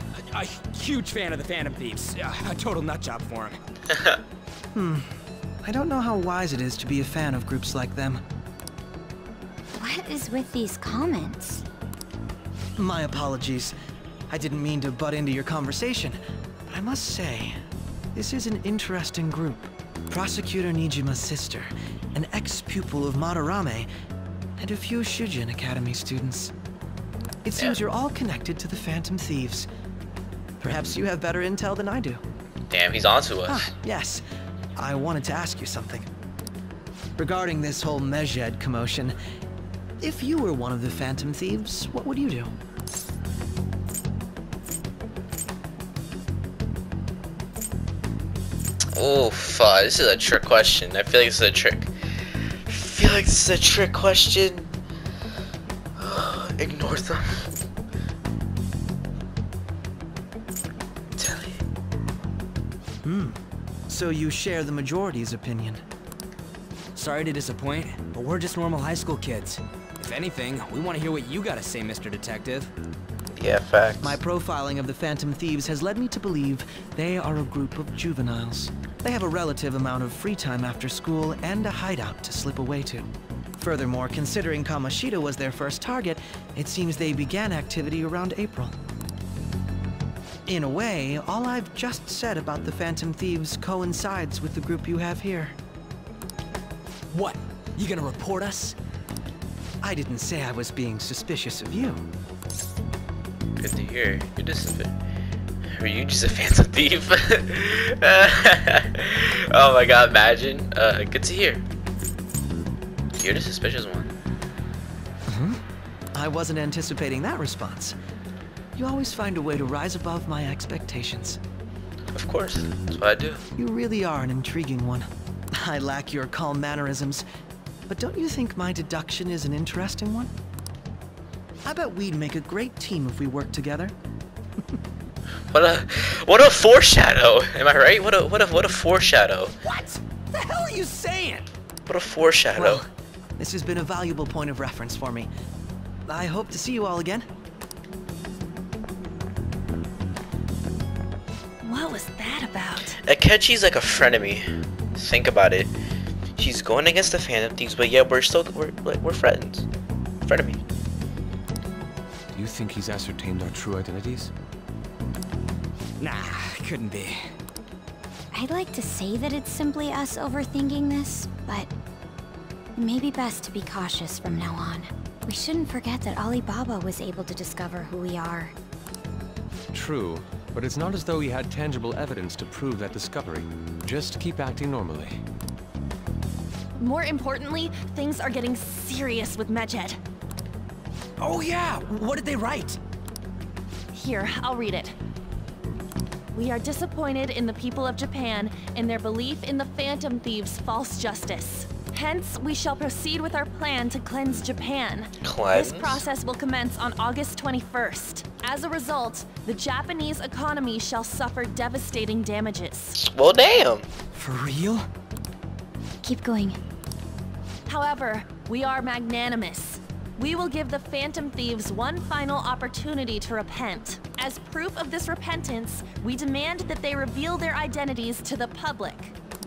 Speaker 4: huge fan of the Phantom Thieves. A total nutjob for him.
Speaker 7: I don't know how wise it is to be a fan of groups like them.
Speaker 11: What is with these comments?
Speaker 7: My apologies. I didn't mean to butt into your conversation, but I must say, this is an interesting group. Prosecutor Nijima's sister, an ex-pupil of Madarame, and a few Shujin Academy students. It seems you're all connected to the Phantom Thieves. Perhaps you have better intel than I do.
Speaker 1: Damn, he's onto us.
Speaker 7: Ah, yes. I wanted to ask you something. Regarding this whole Medjed commotion, if you were one of the Phantom Thieves, what would you do?
Speaker 1: Oh, fuck. This is a trick question. I feel like this is a trick. Question. Ignore them.
Speaker 7: So you share the majority's opinion.
Speaker 17: Sorry to disappoint, but we're just normal high school kids. If anything, we want to hear what you gotta say, Mr. Detective.
Speaker 1: Yeah, facts.
Speaker 7: My profiling of the Phantom Thieves has led me to believe they are a group of juveniles. They have a relative amount of free time after school and a hideout to slip away to. Furthermore, considering Kamoshida was their first target, it seems they began activity around April. In a way, all I've just said about the Phantom Thieves coincides with the group you have here.
Speaker 17: What? You gonna report us?
Speaker 7: I didn't say I was being suspicious of you.
Speaker 1: Good to hear. You're just are you just a Phantom Thief? Oh my god, imagine. Good to hear. You're the suspicious one.
Speaker 7: I wasn't anticipating that response. You always find a way to rise above my expectations.
Speaker 1: Of course, that's what I do.
Speaker 7: You really are an intriguing one. I lack your calm mannerisms, but don't you think my deduction is an interesting one? I bet we'd make a great team if we worked together.
Speaker 1: What a foreshadow! Am I right? What a foreshadow!
Speaker 7: What the hell are you saying?
Speaker 1: What a foreshadow!
Speaker 7: Well, this has been a valuable point of reference for me. I hope to see you all again.
Speaker 9: What was that about?
Speaker 1: Akechi's like a frenemy. Think about it. She's going against the Phantom Thieves, but yeah, we're friends. Frenemy.
Speaker 8: Do you think he's ascertained our true identities?
Speaker 17: Nah, couldn't be.
Speaker 11: I'd like to say that it's simply us overthinking this, but it may be best to be cautious from now on. We shouldn't forget that Alibaba was able to discover who we are.
Speaker 8: True, but it's not as though he had tangible evidence to prove that discovery. Just keep acting normally.
Speaker 9: More importantly, things are getting serious with Medjed.
Speaker 17: Oh yeah, what did they write?
Speaker 9: Here, I'll read it. We are disappointed in the people of Japan in their belief in the Phantom Thieves' false justice. Hence, we shall proceed with our plan to cleanse Japan.
Speaker 1: Cleanse?
Speaker 9: This process will commence on August 21st. As a result, the Japanese economy shall suffer devastating damages.
Speaker 1: Well, damn.
Speaker 17: For real?
Speaker 11: Keep going.
Speaker 9: However, we are magnanimous. We will give the Phantom Thieves one final opportunity to repent. As proof of this repentance, we demand that they reveal their identities to the public.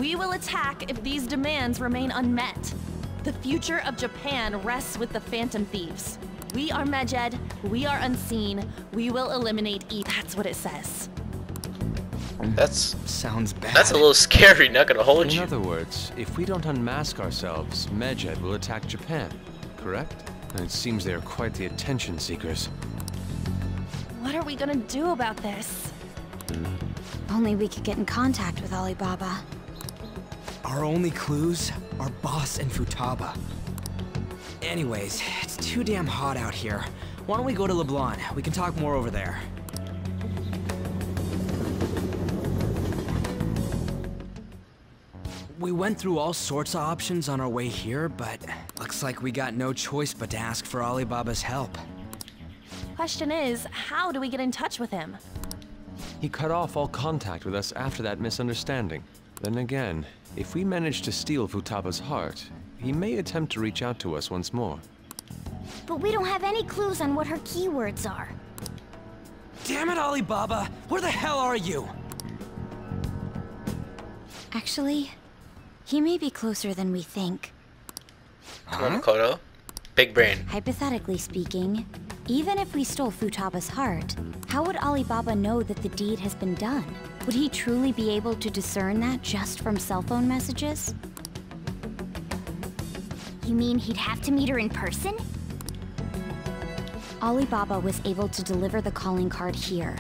Speaker 9: We will attack if these demands remain unmet. The future of Japan rests with the Phantom Thieves. We are Medjed, we are unseen, we will eliminate E. That's what it says.
Speaker 1: That's
Speaker 17: sounds bad.
Speaker 1: That's a little scary, not gonna hold you.
Speaker 8: In other words, if we don't unmask ourselves, Medjed will attack Japan, correct? And it seems they are quite the attention seekers.
Speaker 9: What are we gonna do about this?
Speaker 11: Only we could get in contact with Alibaba.
Speaker 17: Our only clues are Boss and Futaba. Anyways, it's too damn hot out here. Why don't we go to LeBlanc? We can talk more over there. We went through all sorts of options on our way here, but looks like we got no choice but to ask for Alibaba's help.
Speaker 9: Question is, how do we get in touch with him?
Speaker 8: He cut off all contact with us after that misunderstanding. Then again, if we manage to steal Futaba's heart, he may attempt to reach out to us once more.
Speaker 12: But we don't have any clues on what her keywords are.
Speaker 17: Damn it, Alibaba! Where the hell are you?
Speaker 11: Actually, he may be closer than we think.
Speaker 1: Come on, Makoto. Big brain.
Speaker 11: Hypothetically speaking, even if we stole Futaba's heart, how would Alibaba know that the deed has been done? Would he truly be able to discern that just from cell phone messages?
Speaker 12: You mean he'd have to meet her in person?
Speaker 11: Alibaba was able to deliver the calling card here.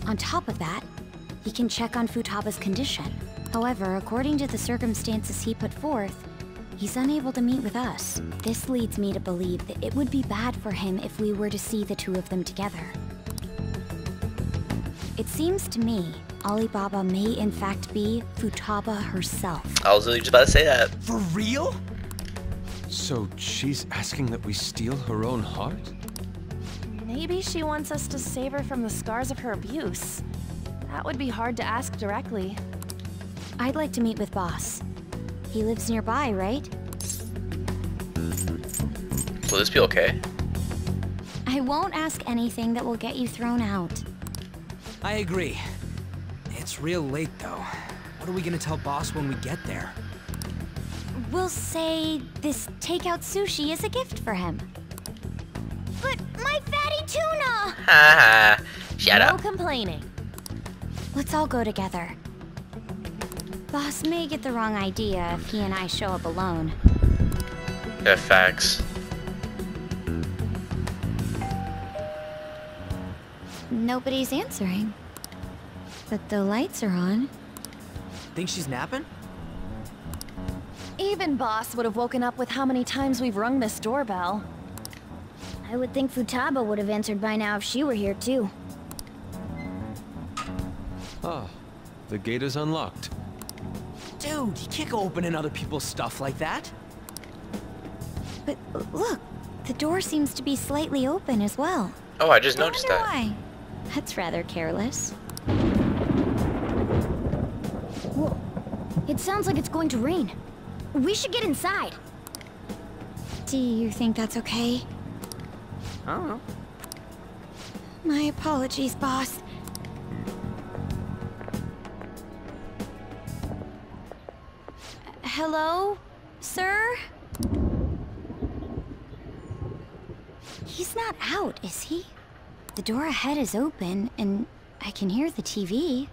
Speaker 11: On top of that, he can check on Futaba's condition. However, according to the circumstances he put forth, he's unable to meet with us. This leads me to believe that it would be bad for him if we were to see the two of them together. It seems to me Alibaba may in fact be Futaba herself.
Speaker 1: I was really just about to say that.
Speaker 7: For real?
Speaker 8: So she's asking that we steal her own heart?
Speaker 9: Maybe she wants us to save her from the scars of her abuse. That would be hard to ask directly.
Speaker 11: I'd like to meet with Boss. He lives nearby, right?
Speaker 1: Will this be okay?
Speaker 11: I won't ask anything that will get you thrown out.
Speaker 17: I agree. It's real late, though. What are we gonna tell Boss when we get there?
Speaker 11: We'll say this takeout sushi is a gift for him.
Speaker 12: But my fatty tuna!
Speaker 1: Haha. Shut
Speaker 9: No
Speaker 1: up.
Speaker 9: complaining.
Speaker 11: Let's all go together. Boss may get the wrong idea if he and I show up alone.
Speaker 1: Yeah, facts.
Speaker 11: Nobody's answering. But the lights are on.
Speaker 7: Think she's napping?
Speaker 9: Even Boss would have woken up with how many times we've rung this doorbell.
Speaker 12: I would think Futaba would have answered by now if she were here too.
Speaker 8: Ah, the gate is unlocked.
Speaker 7: Dude, you can't go opening other people's stuff like that.
Speaker 11: But look, the door seems to be slightly open as well.
Speaker 1: Oh, I just noticed
Speaker 11: wonder
Speaker 1: that.
Speaker 11: why. That's rather careless.
Speaker 12: Whoa. It sounds like it's going to rain. We should get inside.
Speaker 11: Do you think that's okay?
Speaker 7: I don't know.
Speaker 11: My apologies, Boss. Hello, sir? He's not out, is he? The door ahead is open, and I can hear the TV.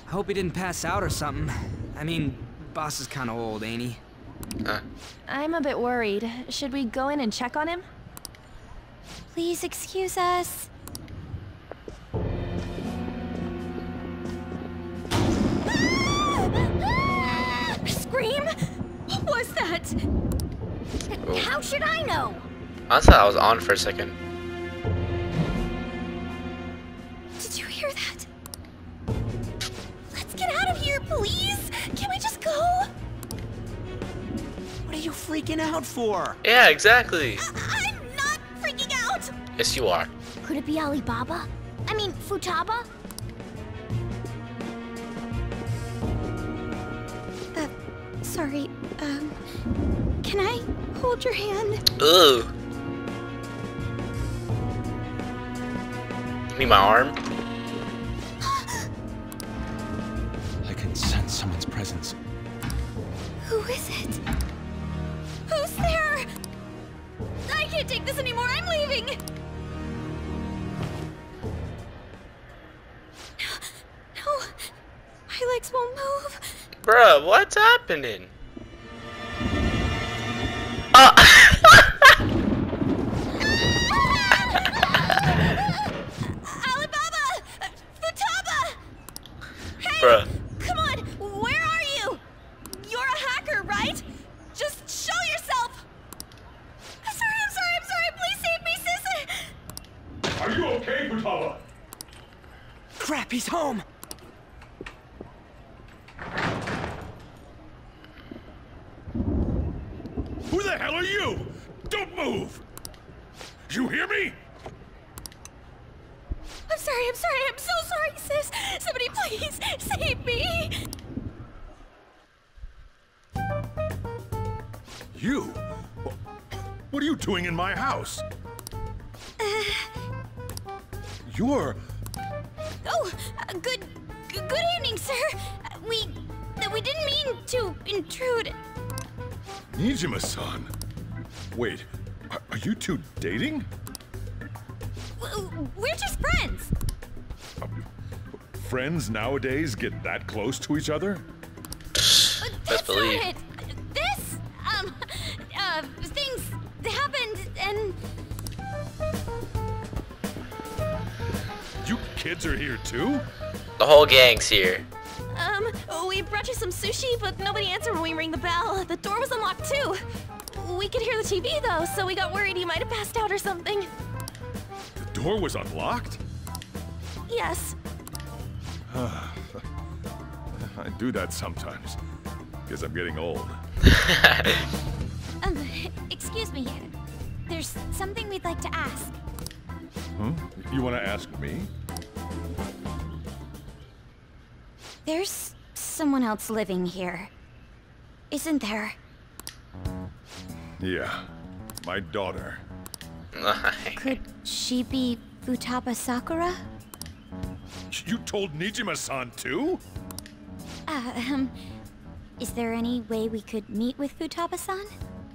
Speaker 17: I hope he didn't pass out or something. I mean, Boss is kind of old, ain't he?
Speaker 9: I'm a bit worried. Should we go in and check on him?
Speaker 11: Please excuse us.
Speaker 12: Scream? What was that? How should I know?
Speaker 1: Honestly, I was on for a second.
Speaker 11: Did you hear that? Let's get out of here, please! Can we just go?
Speaker 7: What are you freaking out for?
Speaker 1: Yeah, exactly.
Speaker 12: I'm not freaking out!
Speaker 1: Yes, you are.
Speaker 12: Could it be Alibaba? I mean, Futaba?
Speaker 11: Sorry, can I hold your hand?
Speaker 1: Ugh. You mean my arm?
Speaker 8: I can sense someone's presence.
Speaker 11: Who is it? Who's there? I can't take this anymore, I'm leaving! No, my legs won't move.
Speaker 1: Bruh, what's happening?
Speaker 12: Alibaba! Futaba! Hey!
Speaker 1: Bruh.
Speaker 12: Come on! Where are you? You're a hacker, right? Just show yourself! I'm sorry! Please save me, sis!
Speaker 15: Are you okay, Futaba?
Speaker 7: Crap, he's home!
Speaker 15: Who the hell are you? Don't move! You hear me?
Speaker 12: I'm sorry, I'm so sorry, sis! Somebody please save me!
Speaker 15: You? What are you doing in my house? You're...
Speaker 12: Oh, good evening, sir. We didn't mean to intrude.
Speaker 15: Nijima-san. Wait, are you two dating?
Speaker 12: We're just friends.
Speaker 15: Friends nowadays get that close to each other?
Speaker 1: Best believe.
Speaker 12: Not it. This, things happened and...
Speaker 15: You kids are here too?
Speaker 1: The whole gang's here.
Speaker 9: We brought you some sushi, but nobody answered when we rang the bell. The door was unlocked too. We could hear the TV though, so we got worried you might have passed out or something.
Speaker 15: The door was unlocked?
Speaker 9: Yes.
Speaker 15: I do that sometimes. Guess I'm getting old.
Speaker 12: Excuse me. There's something we'd like to ask.
Speaker 15: Huh? You want to ask me?
Speaker 11: There's someone else living here, isn't there?
Speaker 15: Yeah, my daughter.
Speaker 11: Could she be Futaba Sakura?
Speaker 15: You told Nijima-san too?
Speaker 11: Is there any way we could meet with Futaba-san?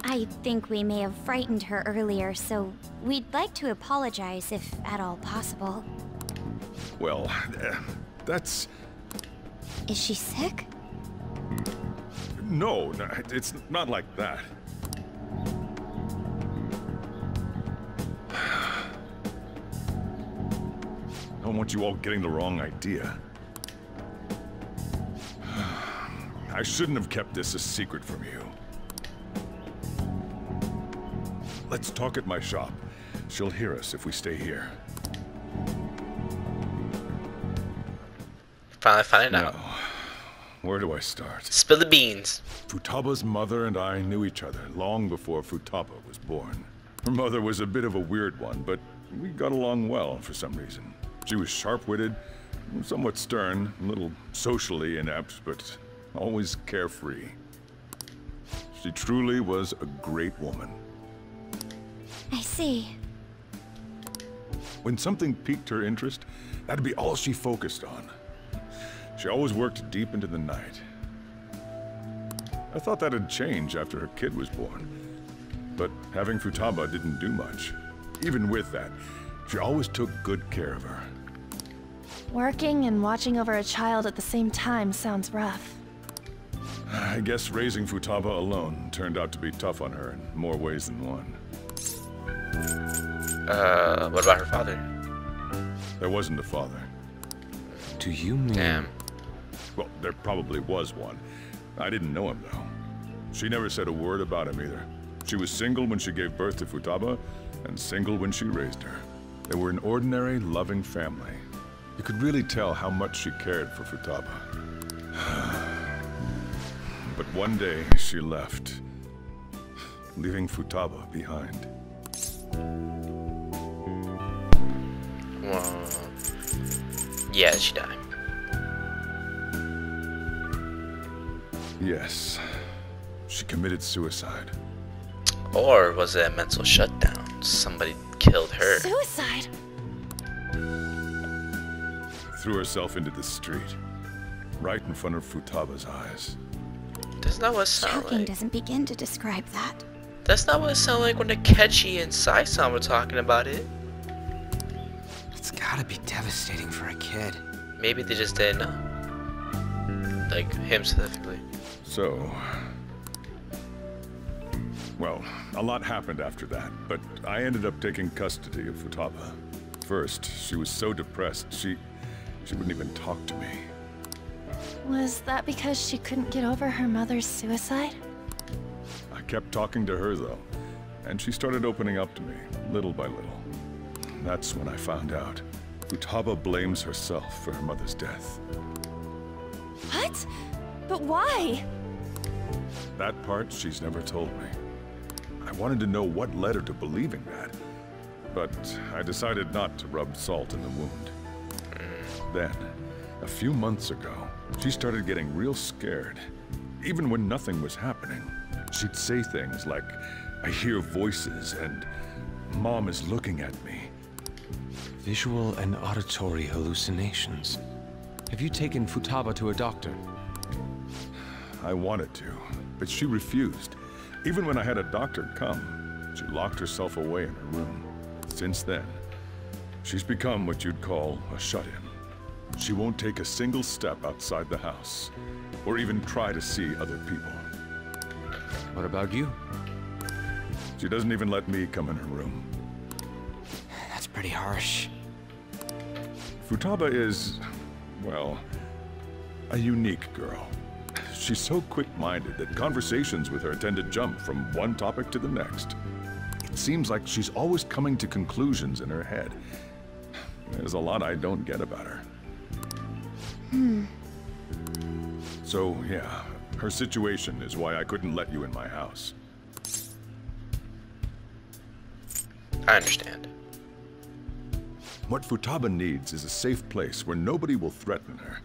Speaker 11: I think we may have frightened her earlier, so we'd like to apologize if at all possible.
Speaker 15: Well, that's...
Speaker 11: Is she sick?
Speaker 15: No, it's not like that. I don't want you all getting the wrong idea. I shouldn't have kept this a secret from you. Let's talk at my shop. She'll hear us if we stay here.
Speaker 1: Finally find out.
Speaker 15: Now, where do I start?
Speaker 1: Spill the beans.
Speaker 15: Futaba's mother and I knew each other long before Futaba was born. Her mother was a bit of a weird one, but we got along well for some reason. She was sharp-witted, somewhat stern, a little socially inept, but always carefree. She truly was a great woman.
Speaker 11: I see.
Speaker 15: When something piqued her interest, that'd be all she focused on. She always worked deep into the night. I thought that'd change after her kid was born. But having Futaba didn't do much. Even with that, she always took good care of her.
Speaker 9: Working and watching over a child at the same time sounds rough.
Speaker 15: I guess raising Futaba alone turned out to be tough on her in more ways than one.
Speaker 1: What about her father?
Speaker 15: There wasn't a father.
Speaker 8: Do you mean...
Speaker 1: Damn.
Speaker 15: Well, there probably was one. I didn't know him, though. She never said a word about him, either. She was single when she gave birth to Futaba, and single when she raised her. They were an ordinary, loving family. You could really tell how much she cared for Futaba. But one day, she left, leaving Futaba behind.
Speaker 1: Well, yeah, she died.
Speaker 15: Yes, she committed suicide.
Speaker 1: Or was it a mental shutdown? Somebody killed her.
Speaker 9: Suicide?
Speaker 15: Threw herself into the street, right in front of Futaba's eyes.
Speaker 1: That's not what it sounds
Speaker 11: Choking
Speaker 1: like.
Speaker 11: doesn't begin to describe that.
Speaker 1: That's not what it sounded like when Akechi and Sai-san were talking about it.
Speaker 17: It's gotta be devastating for a kid.
Speaker 1: Maybe they just didn't know. Like, him specifically.
Speaker 15: So... well, a lot happened after that, but I ended up taking custody of Futaba. First, she was so depressed, she wouldn't even talk to me.
Speaker 9: Was that because she couldn't get over her mother's suicide?
Speaker 15: I kept talking to her, though, and she started opening up to me, little by little. That's when I found out. Futaba blames herself for her mother's death.
Speaker 9: What? But why?
Speaker 15: That part she's never told me. I wanted to know what led her to believing that, but I decided not to rub salt in the wound. Then, a few months ago, she started getting real scared. Even when nothing was happening, she'd say things like, "I hear voices," and "Mom is looking at me."
Speaker 8: Visual and auditory hallucinations. Have you taken Futaba to a doctor?
Speaker 15: I wanted to, but she refused. Even when I had a doctor come, she locked herself away in her room. Since then, she's become what you'd call a shut-in. She won't take a single step outside the house, or even try to see other people.
Speaker 8: What about you?
Speaker 15: She doesn't even let me come in her room.
Speaker 17: That's pretty harsh.
Speaker 15: Futaba is, well, a unique girl. She's so quick-minded that conversations with her tend to jump from one topic to the next. It seems like she's always coming to conclusions in her head. There's a lot I don't get about her. So, yeah, her situation is why I couldn't let you in my house.
Speaker 1: I understand.
Speaker 15: What Futaba needs is a safe place where nobody will threaten her.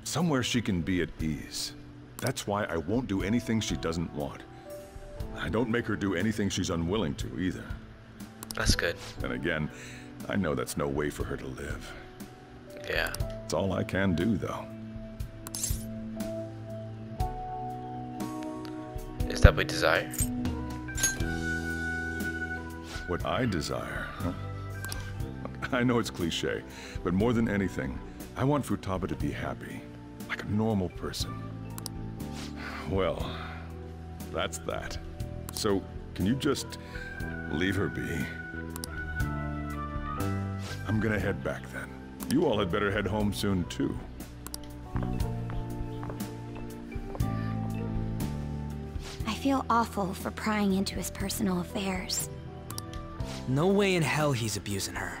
Speaker 15: Somewhere she can be at ease. That's why I won't do anything she doesn't want. I don't make her do anything she's unwilling to, either.
Speaker 1: That's good.
Speaker 15: And again, I know that's no way for her to live.
Speaker 1: Yeah.
Speaker 15: It's all I can do, though.
Speaker 1: Is that what we desire?
Speaker 15: What I desire, huh? I know it's cliche, but more than anything, I want Futaba to be happy, like a normal person. Well, that's that. So, can you just leave her be? I'm gonna head back then. You all had better head home soon, too.
Speaker 11: I feel awful for prying into his personal affairs.
Speaker 17: No way in hell he's abusing her.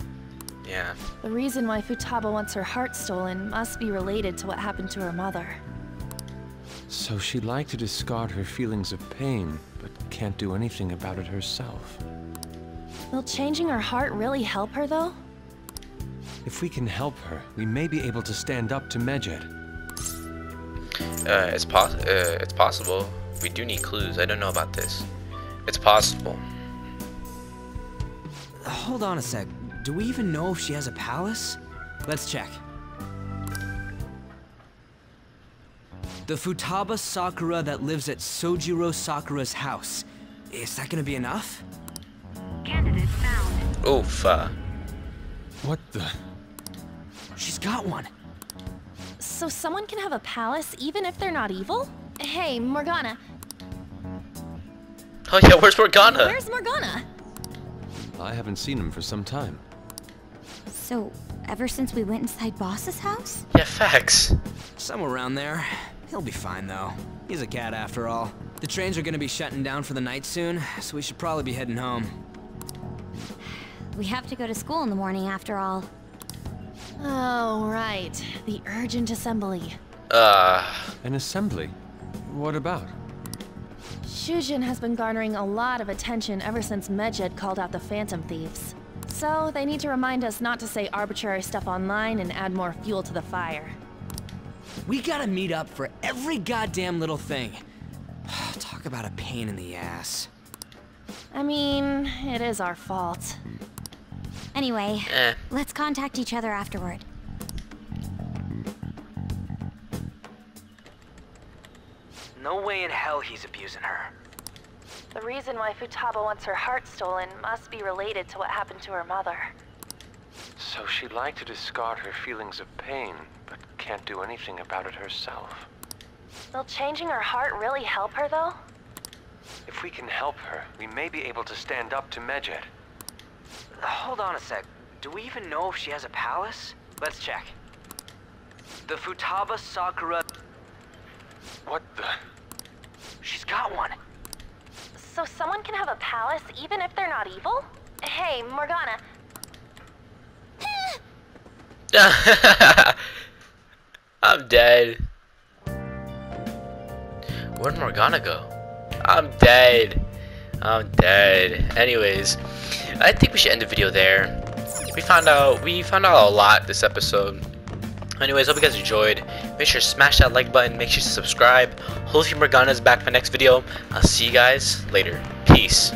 Speaker 1: Yeah.
Speaker 9: The reason why Futaba wants her heart stolen must be related to what happened to her mother.
Speaker 8: So she'd like to discard her feelings of pain, but can't do anything about it herself.
Speaker 9: Will changing her heart really help her, though?
Speaker 8: If we can help her, we may be able to stand up to Medjed.
Speaker 1: It's possible. We do need clues. I don't know about this. It's possible.
Speaker 17: Hold on a sec. Do we even know if she has a palace? Let's check. The Futaba Sakura that lives at Sojiro Sakura's house. Is that gonna be enough?
Speaker 12: Candidate found.
Speaker 1: Oof.
Speaker 8: What the?
Speaker 17: She's got one.
Speaker 9: So someone can have a palace even if they're not evil? Hey, Morgana.
Speaker 1: Oh yeah, where's Morgana?
Speaker 9: Where's Morgana?
Speaker 8: I haven't seen him for some time.
Speaker 11: So, ever since we went inside Boss's house?
Speaker 1: Yeah, facts.
Speaker 17: Somewhere around there. He'll be fine, though. He's a cat, after all. The trains are gonna be shutting down for the night soon, so we should probably be heading home.
Speaker 11: We have to go to school in the morning, after all.
Speaker 9: Oh, right. The urgent assembly.
Speaker 8: An assembly? What about?
Speaker 9: Shujin has been garnering a lot of attention ever since Medjed called out the Phantom Thieves. So, they need to remind us not to say arbitrary stuff online and add more fuel to the fire.
Speaker 17: We gotta meet up for every goddamn little thing. Talk about a pain in the ass.
Speaker 9: I mean, it is our fault.
Speaker 11: Anyway, let's contact each other afterward.
Speaker 17: No way in hell he's abusing her.
Speaker 9: The reason why Futaba wants her heart stolen must be related to what happened to her mother.
Speaker 8: So she'd like to discard her feelings of pain, but can't do anything about it herself.
Speaker 9: Will changing her heart really help her, though?
Speaker 8: If we can help her, we may be able to stand up to Medjed.
Speaker 17: Hold on a sec. Do we even know if she has a palace? Let's check. The Futaba Sakura...
Speaker 8: What the?
Speaker 17: She's got one.
Speaker 9: So someone can have a palace even if they're not evil? Hey, Morgana.
Speaker 1: I'm dead. Where'd Morgana go? I'm dead. I'm dead. Anyways, I think we should end the video there. We found out a lot this episode. Anyways, hope you guys enjoyed. Make sure to smash that like button. Make sure to subscribe. Hopefully Morgana's back for the next video. I'll see you guys later. Peace.